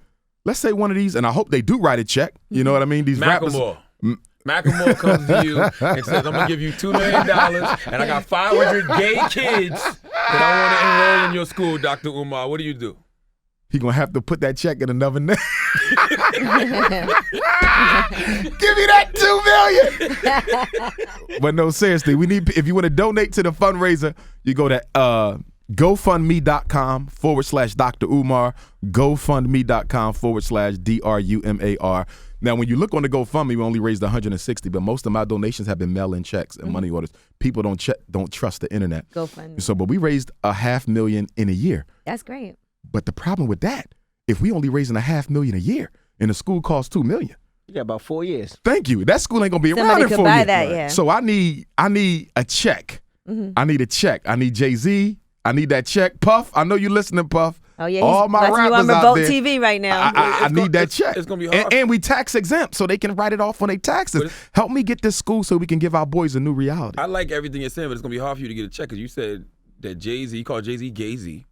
Let's say one of these, and I hope they do write a check. You know what I mean? These rappers. Macklemore comes to you and says, I'm going to give you $2 million, and I got 500 gay kids that I want to enroll in your school, Dr. Umar. What do you do? He going to have to put that check in another name. Give me that $2 million. But no, seriously, we need, if you want to donate to the fundraiser, you go to GoFundMe.com/Dr. Umar, GoFundMe.com/DRUMAR. Now, when you look on the GoFundMe, we only raised $160, but most of my donations have been mail-in checks and money orders. People don't trust the internet. GoFundMe. So, but we raised $500,000 in a year. That's great. But the problem with that, if we only raising $500,000 a year and the school costs $2 million. You got about 4 years. Thank you. That school ain't gonna be Somebody around in could 4 buy years. that, yeah. So I need a check. I need a check. I need Jay-Z. I need that check. Puff, I know you listening, Puff. Oh yeah, all my you rappers on out Revolt there. TV right now. I need that check. It's gonna be hard. And we tax exempt, so they can write it off on their taxes. Help me get this school so we can give our boys a new reality. I like everything you're saying, but it's going to be hard for you to get a check because you said that Jay-Z, you called Jay-Z Gay-Z.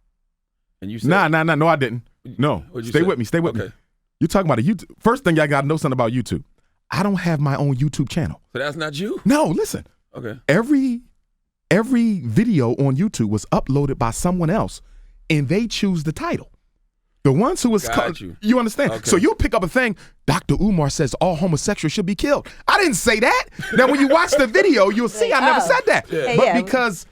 And you said, Nah, no, I didn't. No, stay with me. Okay. You're talking about a YouTube. First thing y'all got to know something about YouTube. I don't have my own YouTube channel. So that's not you? No, listen. Okay. Every video on YouTube was uploaded by someone else, and they choose the title. The ones who was you understand? Okay. So you'll pick up a thing, Dr. Umar says all homosexuals should be killed. I didn't say that. Now when you watch the video, you'll see I never said that. Yeah. But because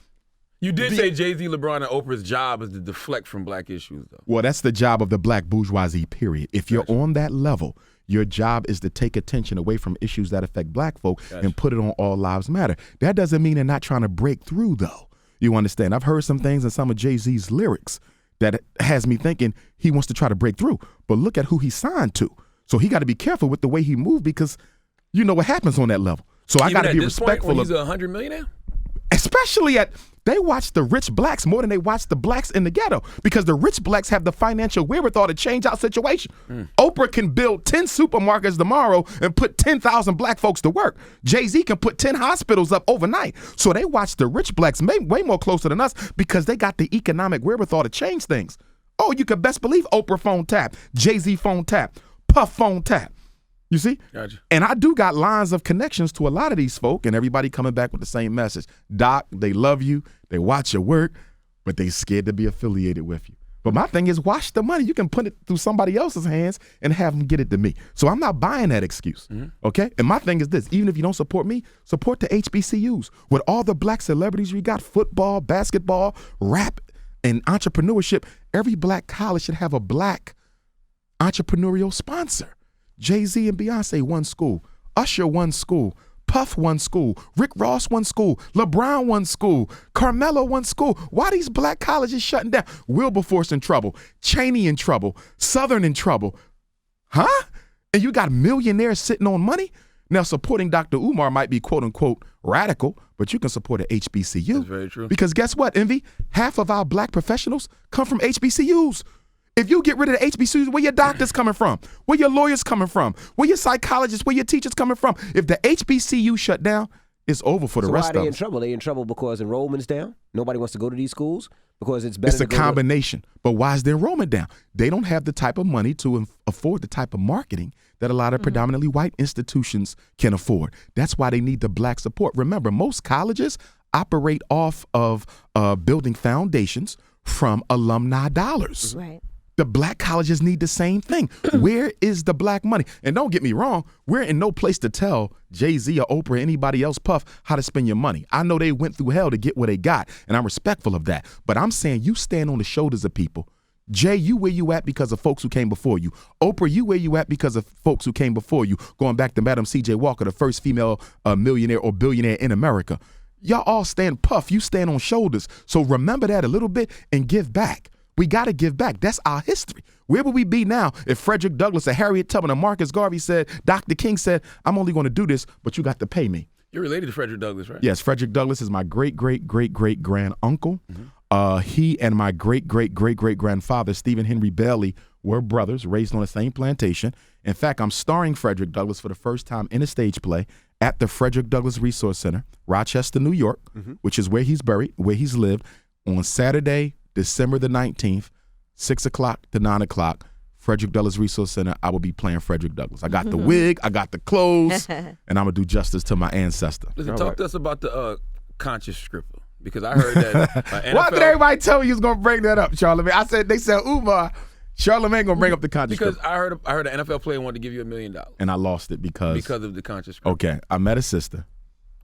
you did say Jay-Z, LeBron, and Oprah's job is to deflect from black issues, though. Well, that's the job of the black bourgeoisie, period. If you're on that level, your job is to take attention away from issues that affect black folk and put it on All Lives Matter. That doesn't mean they're not trying to break through, though. You understand? I've heard some things in some of Jay-Z's lyrics that has me thinking he wants to try to break through. But look at who he signed to. So he got to be careful with the way he moves because you know what happens on that level. So I got to be respectful when of. He's $100 million. Especially they watch the rich blacks more than they watch the blacks in the ghetto because the rich blacks have the financial wherewithal to change our situation. Oprah can build 10 supermarkets tomorrow and put 10,000 black folks to work. Jay-Z can put 10 hospitals up overnight. So they watch the rich blacks way more closer than us because they got the economic wherewithal to change things. Oh, you can best believe Oprah phone tap, Jay-Z phone tap, Puff phone tap. You see? Gotcha. And I do got lines of connections to a lot of these folk and everybody coming back with the same message. Doc, they love you. They watch your work, but they scared to be affiliated with you. But my thing is watch the money. You can put it through somebody else's hands and have them get it to me. So I'm not buying that excuse, okay? And my thing is this, even if you don't support me, support the HBCUs. With all the black celebrities we got, football, basketball, rap, and entrepreneurship, every black college should have a black entrepreneurial sponsor. Jay-Z and Beyonce one school, Usher one school, Puff one school, Rick Ross one school, LeBron one school, Carmelo one school. Why these black colleges shutting down? Wilberforce in trouble, Cheney in trouble, Southern in trouble. Huh? And you got millionaires sitting on money? Now supporting Dr. Umar might be quote unquote radical, but you can support an HBCU. That's very true. Because guess what, Envy? Half of our black professionals come from HBCUs. If you get rid of the HBCUs, where your doctors coming from? Where your lawyers coming from? Where your psychologists, where your teachers coming from? If the HBCU shut down, it's over for the rest of us. Why are they in trouble? They in trouble because enrollment's down? Nobody wants to go to these schools? Because it's better It's a combination. But why is the enrollment down? They don't have the type of money to afford the type of marketing that a lot of predominantly white institutions can afford. That's why they need the black support. Remember, most colleges operate off of building foundations from alumni dollars. Right. The black colleges need the same thing. Where is the black money? And don't get me wrong, we're in no place to tell Jay-Z or Oprah or anybody else, Puff, how to spend your money. I know they went through hell to get what they got, and I'm respectful of that. But I'm saying you stand on the shoulders of people. Jay, you where you at because of folks who came before you. Oprah, you where you at because of folks who came before you. Going back to Madam C.J. Walker, the first female millionaire or billionaire in America. Y'all all stand, Puff, you stand on shoulders. So remember that a little bit and give back. We got to give back. That's our history. Where would we be now if Frederick Douglass or Harriet Tubman or Marcus Garvey said, Dr. King said, I'm only going to do this, but you got to pay me. You're related to Frederick Douglass, right? Yes, Frederick Douglass is my great-great-great-great-grand uncle. He and my great-great-great-great-grandfather, Stephen Henry Bailey, were brothers raised on the same plantation. In fact, I'm starring Frederick Douglass for the first time in a stage play at the Frederick Douglass Resource Center, Rochester, New York, which is where he's buried, where he's lived, on Saturday, December the 19th, 6 o'clock to 9 o'clock, Frederick Douglass Resource Center. I will be playing Frederick Douglass. I got the wig, I got the clothes, and I'm going to do justice to my ancestor. Listen, talk to us about the conscious stripper, because I heard that NFL... Why did everybody tell me you was going to bring that up, Charlamagne? They said, Umar, Charlamagne going to bring up the conscious because stripper. I heard an NFL player wanted to give you $1 million. And I lost it because of the conscious stripper. Okay, I met a sister.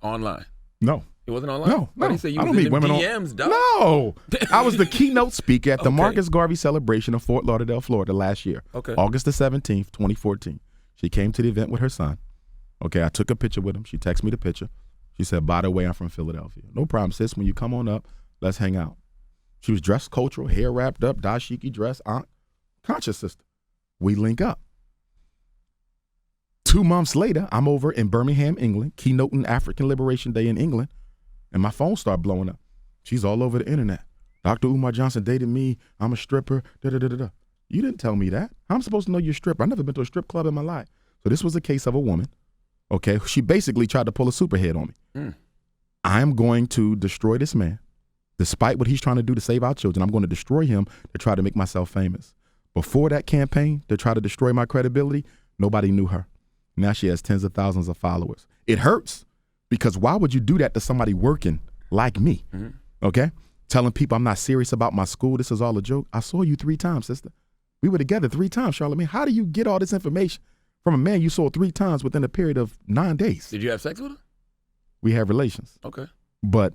Online. No. It wasn't online? No. But he said you I was don't in meet them women DMs, dog. No. I was the keynote speaker at the Okay. Marcus Garvey celebration of Fort Lauderdale, Florida last year. Okay. August the 17th, 2014. She came to the event with her son. Okay, I took a picture with him. She texted me the picture. She said, by the way, I'm from Philadelphia. No problem, sis. When you come on up, let's hang out. She was dressed cultural, hair wrapped up, dashiki dress, aunt, conscious sister. We link up. 2 months later, I'm over in Birmingham, England, keynoting African Liberation Day in England, and my phone started blowing up. She's all over the internet. Dr. Umar Johnson dated me. I'm a stripper. Da-da-da-da-da. You didn't tell me that. How am I supposed to know you're a stripper? I've never been to a strip club in my life. So this was a case of a woman, okay? She basically tried to pull a superhead on me. I'm going to destroy this man. Despite what he's trying to do to save our children, I'm going to destroy him to try to make myself famous. Before that campaign to try to destroy my credibility, nobody knew her. Now she has tens of thousands of followers. It hurts because why would you do that to somebody working like me? Okay? Telling people I'm not serious about my school. This is all a joke. I saw you 3 times, sister. We were together 3 times, Charlamagne. How do you get all this information from a man you saw 3 times within a period of 9 days? Did you have sex with her? We have relations. Okay. But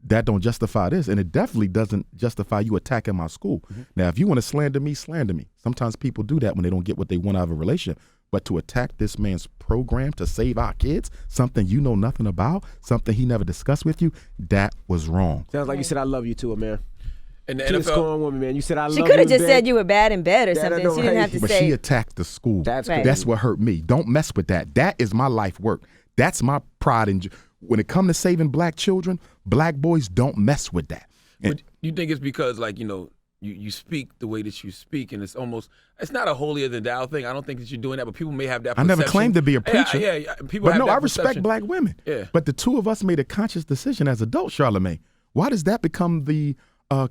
that don't justify this, and it definitely doesn't justify you attacking my school. Now, if you want to slander me, slander me. Sometimes people do that when they don't get what they want out of a relationship. But to attack this man's program to save our kids, something you know nothing about, something he never discussed with you, that was wrong. Sounds like you said I love you too, man. And the She's a NFL... scorn woman, man. You said I love you. She could have just in said bed. you were bad in bed or That I something. know, She didn't right? have to But say. she attacked the school. That's Right. crazy. That's what hurt me. Don't mess with that. That is my life work. That's my pride. And when it comes to saving black children, black boys don't mess with that. And But you think it's because, like, you speak the way that you speak, and it's not a holier than thou thing. I don't think that you're doing that, but people may have that I perception. never claimed to be a preacher. Yeah. People But have no, that I respect perception. black women. Yeah. But the two of us made a conscious decision as adults, Charlamagne. Why does that become the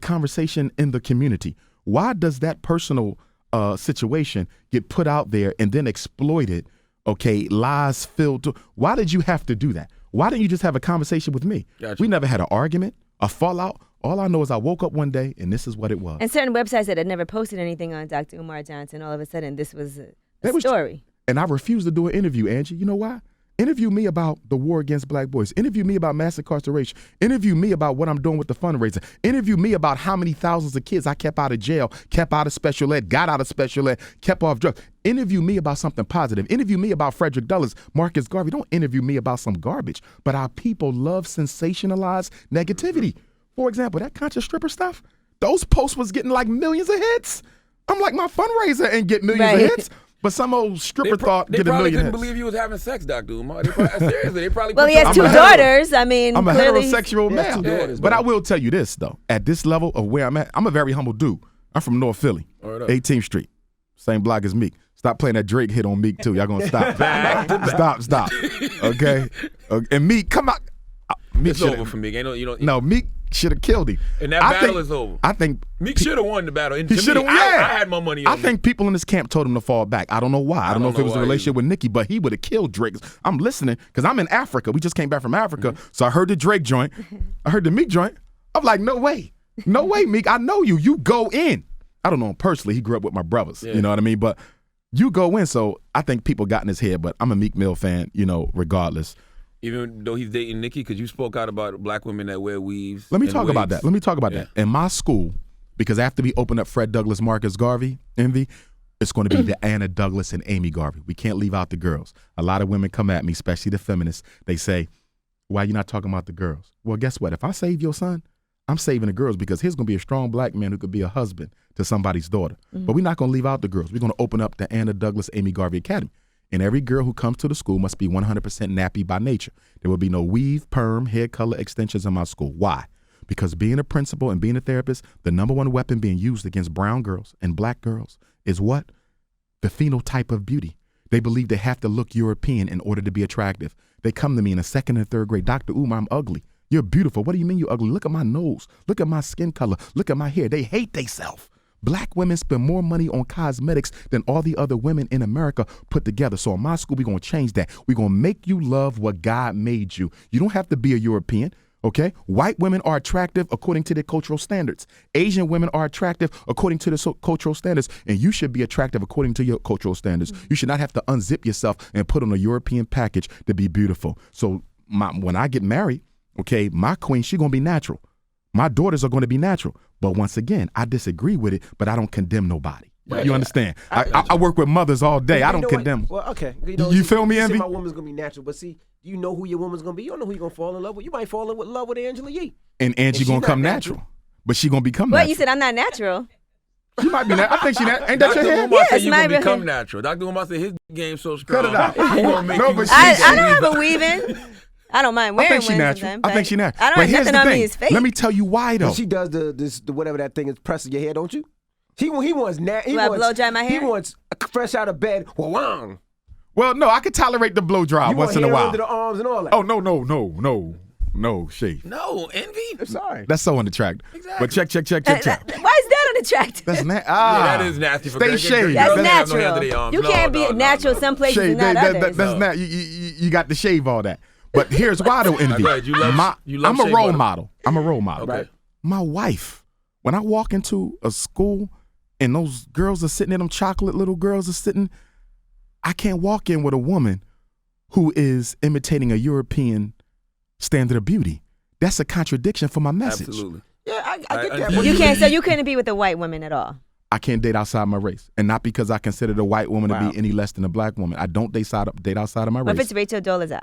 conversation in the community? Why does that personal situation get put out there and then exploited? Okay, lies filled. Why did you have to do that? Why didn't you just have a conversation with me? Gotcha. We never had an argument, a fallout. All I know is I woke up one day and this is what it was. And certain websites that had never posted anything on Dr. Umar Johnson, all of a sudden this was a That was- story. And I refused to do an interview, Angie. You know why? Interview me about the war against black boys. Interview me about mass incarceration. Interview me about what I'm doing with the fundraiser. Interview me about how many thousands of kids I kept out of jail, kept out of special ed, got out of special ed, kept off drugs. Interview me about something positive. Interview me about Frederick Douglass, Marcus Garvey. Don't interview me about some garbage. But our people love sensationalized negativity. For example, that conscious stripper stuff, those posts was getting like millions of hits. I'm like, my fundraiser ain't get millions of Right. hits. But some old stripper thought They get a probably million couldn't hits. believe you was having sex, Dr. Umar. Seriously, they probably Well, put he you has on 2 the- daughters. I mean, I'm a clearly. heterosexual Yeah, 2 male. daughters, But man. I will tell you this, though. At this level of where I'm at, I'm a very humble dude. I'm from North Philly, Word up. 18th Street. Same block as Meek. Stop playing that Drake hit on Meek, too. Y'all gonna stop. Stop. Okay? And Meek, come out. Meek It's shoulda- over for me. Ain't no, you don't. No, Meek should have killed him. And that battle is over. I think Meek should have won the battle. And he to should have. me, Yeah, I had my money on I think people in this camp told him to fall back. I don't know why. I don't know if it was a relationship with Nicki, but he would have killed Drake. I'm listening because I'm in Africa. We just came back from Africa, so I heard the Drake joint. I heard the Meek joint. I'm like, no way, Meek. I know you. You go in. I don't know him personally. He grew up with my brothers. Yeah. You know what I mean? But you go in. So I think people got in his head. But I'm a Meek Mill fan. Regardless. Even though he's dating Nicki, because you spoke out about black women that wear weaves. Let me talk about that. In my school, because after we open up Fred Douglass, Marcus Garvey, Envy, it's going to be the Anna Douglas and Amy Garvey. We can't leave out the girls. A lot of women come at me, especially the feminists. They say, why are you not talking about the girls? Well, guess what? If I save your son, I'm saving the girls because he's going to be a strong black man who could be a husband to somebody's daughter. But we're not going to leave out the girls. We're going to open up the Anna Douglas, Amy Garvey Academy. And every girl who comes to the school must be 100% nappy by nature. There will be no weave, perm, hair color extensions in my school. Why? Because being a principal and being a therapist, the number one weapon being used against brown girls and black girls is what? The phenotype of beauty. They believe they have to look European in order to be attractive. They come to me in the 2nd and 3rd grade, Dr. Umar, I'm ugly. You're beautiful. What do you mean you're ugly? Look at my nose. Look at my skin color. Look at my hair. They hate themselves. Black women spend more money on cosmetics than all the other women in America put together. So in my school, we're going to change that. We're going to make you love what God made you. You don't have to be a European, okay? White women are attractive according to their cultural standards. Asian women are attractive according to the cultural standards, and you should be attractive according to your cultural standards. You should not have to unzip yourself and put on a European package to be beautiful. So when I get married, okay, my queen, she's going to be natural. My daughters are going to be natural. But once again, I disagree with it, but I don't condemn nobody. Right. You understand? I work with mothers all day. I don't condemn. Well, okay. You feel me, Envy? My woman's going to be natural. But see, you know who your woman's going to be. You don't know who you're going to fall in love with. You might fall in love with Angela Yee. And Angie going to come natural. But she going to become natural. What, you said I'm not natural? She might be natural. I think she natural. Ain't that your hair? Umar said you going to become natural. Dr. Umar said his game's so strong. Cut it out. I don't have a weave-in. I don't mind wearing one. I think she natural. I don't have nothing on me is fake. Let me tell you why though. She does the whatever that thing is pressing your hair, don't you? He wants blow dry my hair? He wants fresh out of bed. Well, no, I could tolerate the blow dry once in a while. Under the arms and all that. Oh no, shave. No, Envy. I'm sorry. That's so unattractive. Exactly. But check. Why is that unattractive? That's that is nasty. Stay shaved. That's natural. You can't be natural some places and not others. That's you got to shave all that. But here's why though, Envy. I'm a role model. Okay. Right? My wife, when I walk into a school and those girls are sitting there, them chocolate little girls are sitting, I can't walk in with a woman who is imitating a European standard of beauty. That's a contradiction for my message. Absolutely. Yeah, I get that. You can't. So you couldn't be with a white woman at all. I can't date outside my race, and not because I consider the white woman to be any less than a black woman. I don't date outside of my race. What if it's Rachel Dolezal?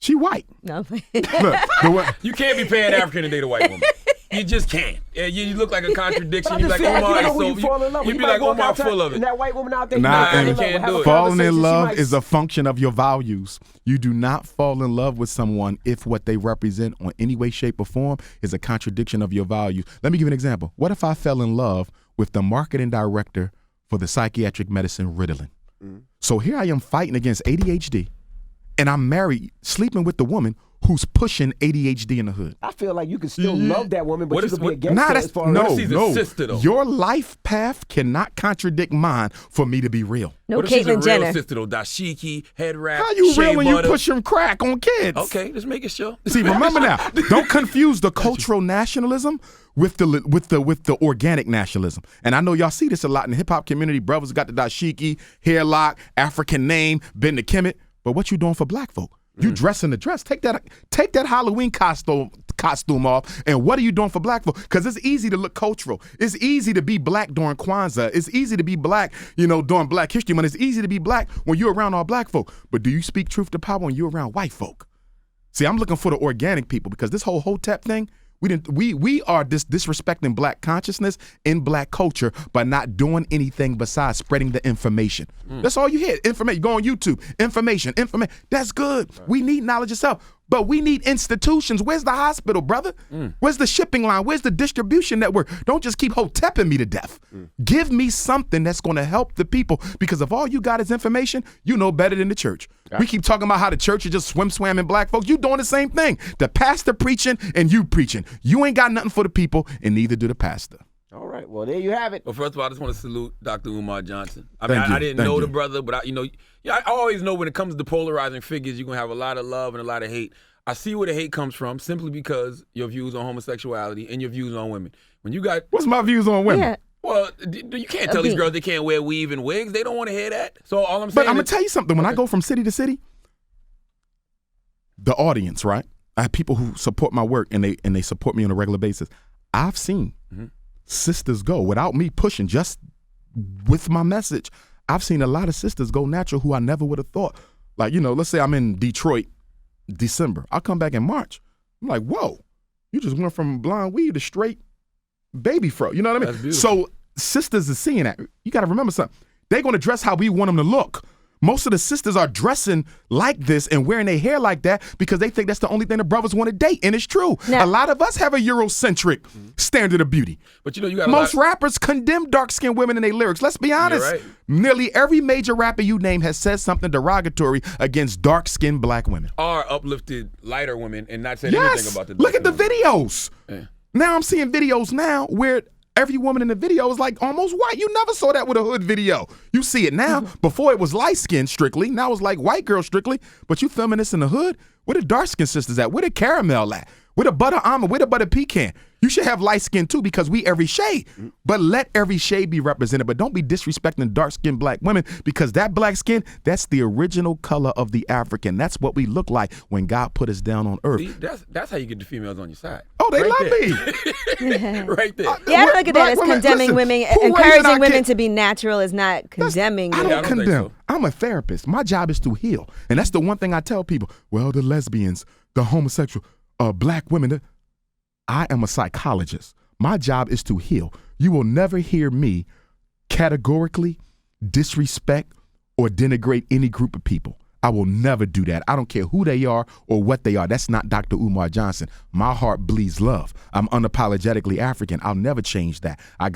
She white. No. Look, you can't be Pan-African and date a white woman. You just can't. You look like a contradiction. You like Omar is so. You be like Omar full of it. And that white woman out there. You can't do it. Falling in love is a function of your values. You do not fall in love with someone if what they represent on any way, shape, or form is a contradiction of your values. Let me give you an example. What if I fell in love with the marketing director for the psychiatric medicine Ritalin? So here I am fighting against ADHD. And I'm married, sleeping with the woman who's pushing ADHD in the hood. I feel like you can still love that woman, but you could be against her as far as sister, though? Your life path cannot contradict mine for me to be real. No, what if she's a Caitlyn Jenner. Real sister though? Dashiki, head wrap. How you real when you butter. pushing crack on kids? Okay, just make it sure. See, remember now, don't confuse the cultural nationalism with the organic nationalism. And I know y'all see this a lot in the hip hop community. Brothers got the dashiki, hair lock, African name, been the Kemet. But what you doing for black folk? You dressing the dress. Take that Halloween costume off. And what are you doing for black folk? Because it's easy to look cultural. It's easy to be black during Kwanzaa. It's easy to be black, during Black History Month. It's easy to be black when you're around all black folk. But do you speak truth to power when you're around white folk? See, I'm looking for the organic people because this whole Hotep thing, we are disrespecting black consciousness in black culture by not doing anything besides spreading the information. That's all you hear. Information. You go on YouTube. Information. That's good. Right. We need knowledge itself. But we need institutions. Where's the hospital, brother? Where's the shipping line? Where's the distribution network? Don't just keep hotepping me to death. Give me something that's going to help the people, because if all you got is information, you know better than the church. We keep talking about how the church is just swim in black folks. You doing the same thing. The pastor preaching and you preaching. You ain't got nothing for the people, and neither do the pastor. All right, well, there you have it. Well, first of all, I just want to salute Dr. Umar Johnson. I didn't Thank know you. the brother, but I always know when it comes to polarizing figures, you're going to have a lot of love and a lot of hate. I see where the hate comes from simply because your views on homosexuality and your views on women. When you got, What's my views on women? Yeah. well, you can't tell these girls they can't wear weave and wigs. They don't want to hear that. So all I'm saying But I'm going is, to tell you something. When I go from city to city, the audience, right? I have people who support my work, and they support me on a regular basis. I've seen sisters go without me pushing, just with my message. I've seen a lot of sisters go natural who I never would have thought. Like, let's say I'm in Detroit, December. I'll come back in March. I'm like, whoa, you just went from blonde weave to straight baby fro. You know what I mean? That's beautiful. So sisters are seeing that. You got to remember something. They're going to dress how we want them to look. Most of the sisters are dressing like this and wearing their hair like that because they think that's the only thing the brothers want to date. And it's true. Now, a lot of us have a Eurocentric standard of beauty. but you got Most rappers condemn dark-skinned women in their lyrics. Let's be honest. right. Nearly every major rapper you name has said something derogatory against dark-skinned black women. are uplifted lighter women and not saying anything about the Look at the dark women. videos. Yeah. Now I'm seeing videos now where every woman in the video is like almost white. You never saw that with a hood video. You see it now. Before it was light skin strictly. Now it's like white girl strictly. But you filming this in the hood? Where the dark skin sisters at? Where the caramel at? Where the butter almond? Where the butter pecan? You should have light skin too because we every shade. But let every shade be represented. But don't be disrespecting dark skinned black women because that black skin, that's the original color of the African. That's what we look like when God put us down on earth. See, that's how you get the females on your side. Oh, they Right love there. me. Right there. Yeah, I don't look at that Black as women, condemning listen, women. who raising our Encouraging women kid? to be natural is not condemning I women. don't I don't think condemn. so. I'm a therapist. My job is to heal. And that's the one thing I tell people. Well, the lesbians, the homosexual, black women. I am a psychologist. My job is to heal. You will never hear me categorically disrespect or denigrate any group of people. I will never do that. I don't care who they are or what they are. That's not Dr. Umar Johnson. My heart bleeds love. I'm unapologetically African. I'll never change that. I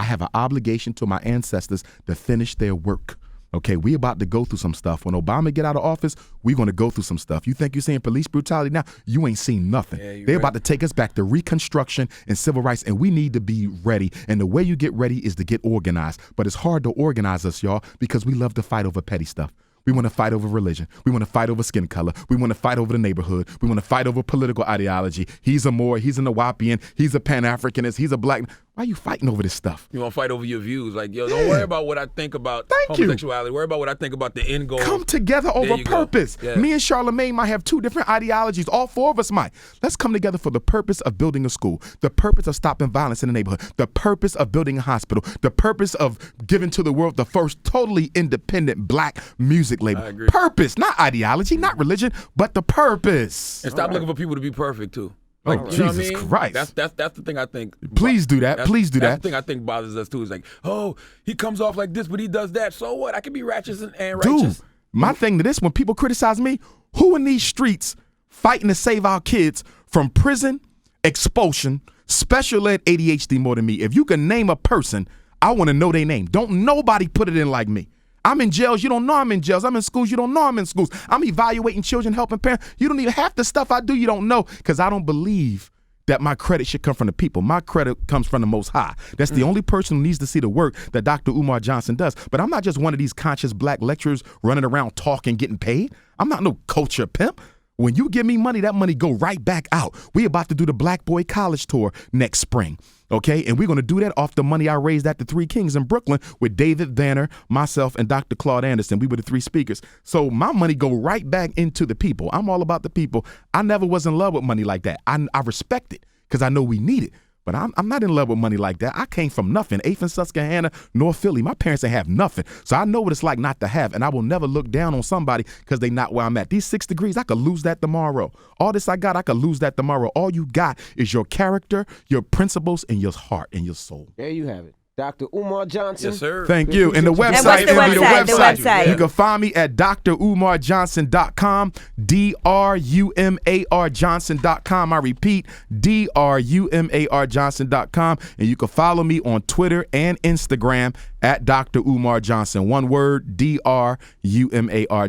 have an obligation to my ancestors to finish their work. Okay, we about to go through some stuff. When Obama get out of office, we're going to go through some stuff. You think you're seeing police brutality now? You ain't seen nothing. Yeah, They're about to take us back to Reconstruction and civil rights, and we need to be ready. And the way you get ready is to get organized. But it's hard to organize us, y'all, because we love to fight over petty stuff. We want to fight over religion. We want to fight over skin color. We want to fight over the neighborhood. We want to fight over political ideology. He's a Moor. He's a Nawapian. He's a Pan-Africanist. He's a black. Why are you fighting over this stuff? You want to fight over your views. Like, yo, don't worry about what I think about Thank you. homosexuality. Worry about what I think about the end goal. Come together over There you go. purpose. Yeah. Me and Charlamagne might have two different ideologies. All four of us might. Let's come together for the purpose of building a school, the purpose of stopping violence in the neighborhood, the purpose of building a hospital, the purpose of giving to the world the first totally independent black music label. I agree. Purpose, not ideology, not religion, but the purpose. And stop looking for people to be perfect, too. Oh, You know what I Jesus mean? Christ. That's the thing I think. Please do that. Please do That's that. the thing I think bothers us, too. Is like, oh, he comes off like this, but he does that. So what? I can be righteous and Dude, righteous. my thing to this, when people criticize me, who in these streets fighting to save our kids from prison, expulsion, special ed, ADHD more than me? If you can name a person, I want to know their name. Don't nobody put it in like me. I'm in jails. You don't know I'm in jails. I'm in schools. You don't know I'm in schools. I'm evaluating children, helping parents. You don't even half the stuff I do. You don't know because I don't believe that my credit should come from the people. My credit comes from the Most High. That's the only person who needs to see the work that Dr. Umar Johnson does. But I'm not just one of these conscious black lecturers running around talking, getting paid. I'm not no culture pimp. When you give me money, that money go right back out. We about to do the Black Boy College Tour next spring, okay? And we're going to do that off the money I raised at the Three Kings in Brooklyn with David Vanner, myself, and Dr. Claude Anderson. We were the three speakers. So my money go right back into the people. I'm all about the people. I never was in love with money like that. I respect it because I know we need it. But I'm not in love with money like that. I came from nothing. 8th and Susquehanna, North Philly. My parents ain't have nothing. So I know what it's like not to have. And I will never look down on somebody because they not where I'm at. These 6 degrees, I could lose that tomorrow. All this I got, I could lose that tomorrow. All you got is your character, your principles, and your heart and your soul. There you have it. Dr. Umar Johnson. Yes, sir. Thank you. And the website. And what's the family, website? The website. You can find me at drumarjohnson.com, drumarjohnson.com. I repeat, drumarjohnson.com. And you can follow me on Twitter and Instagram at Dr. Umar Johnson. One word, Drumar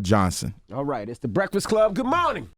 Johnson. All right, it's the Breakfast Club. Good morning.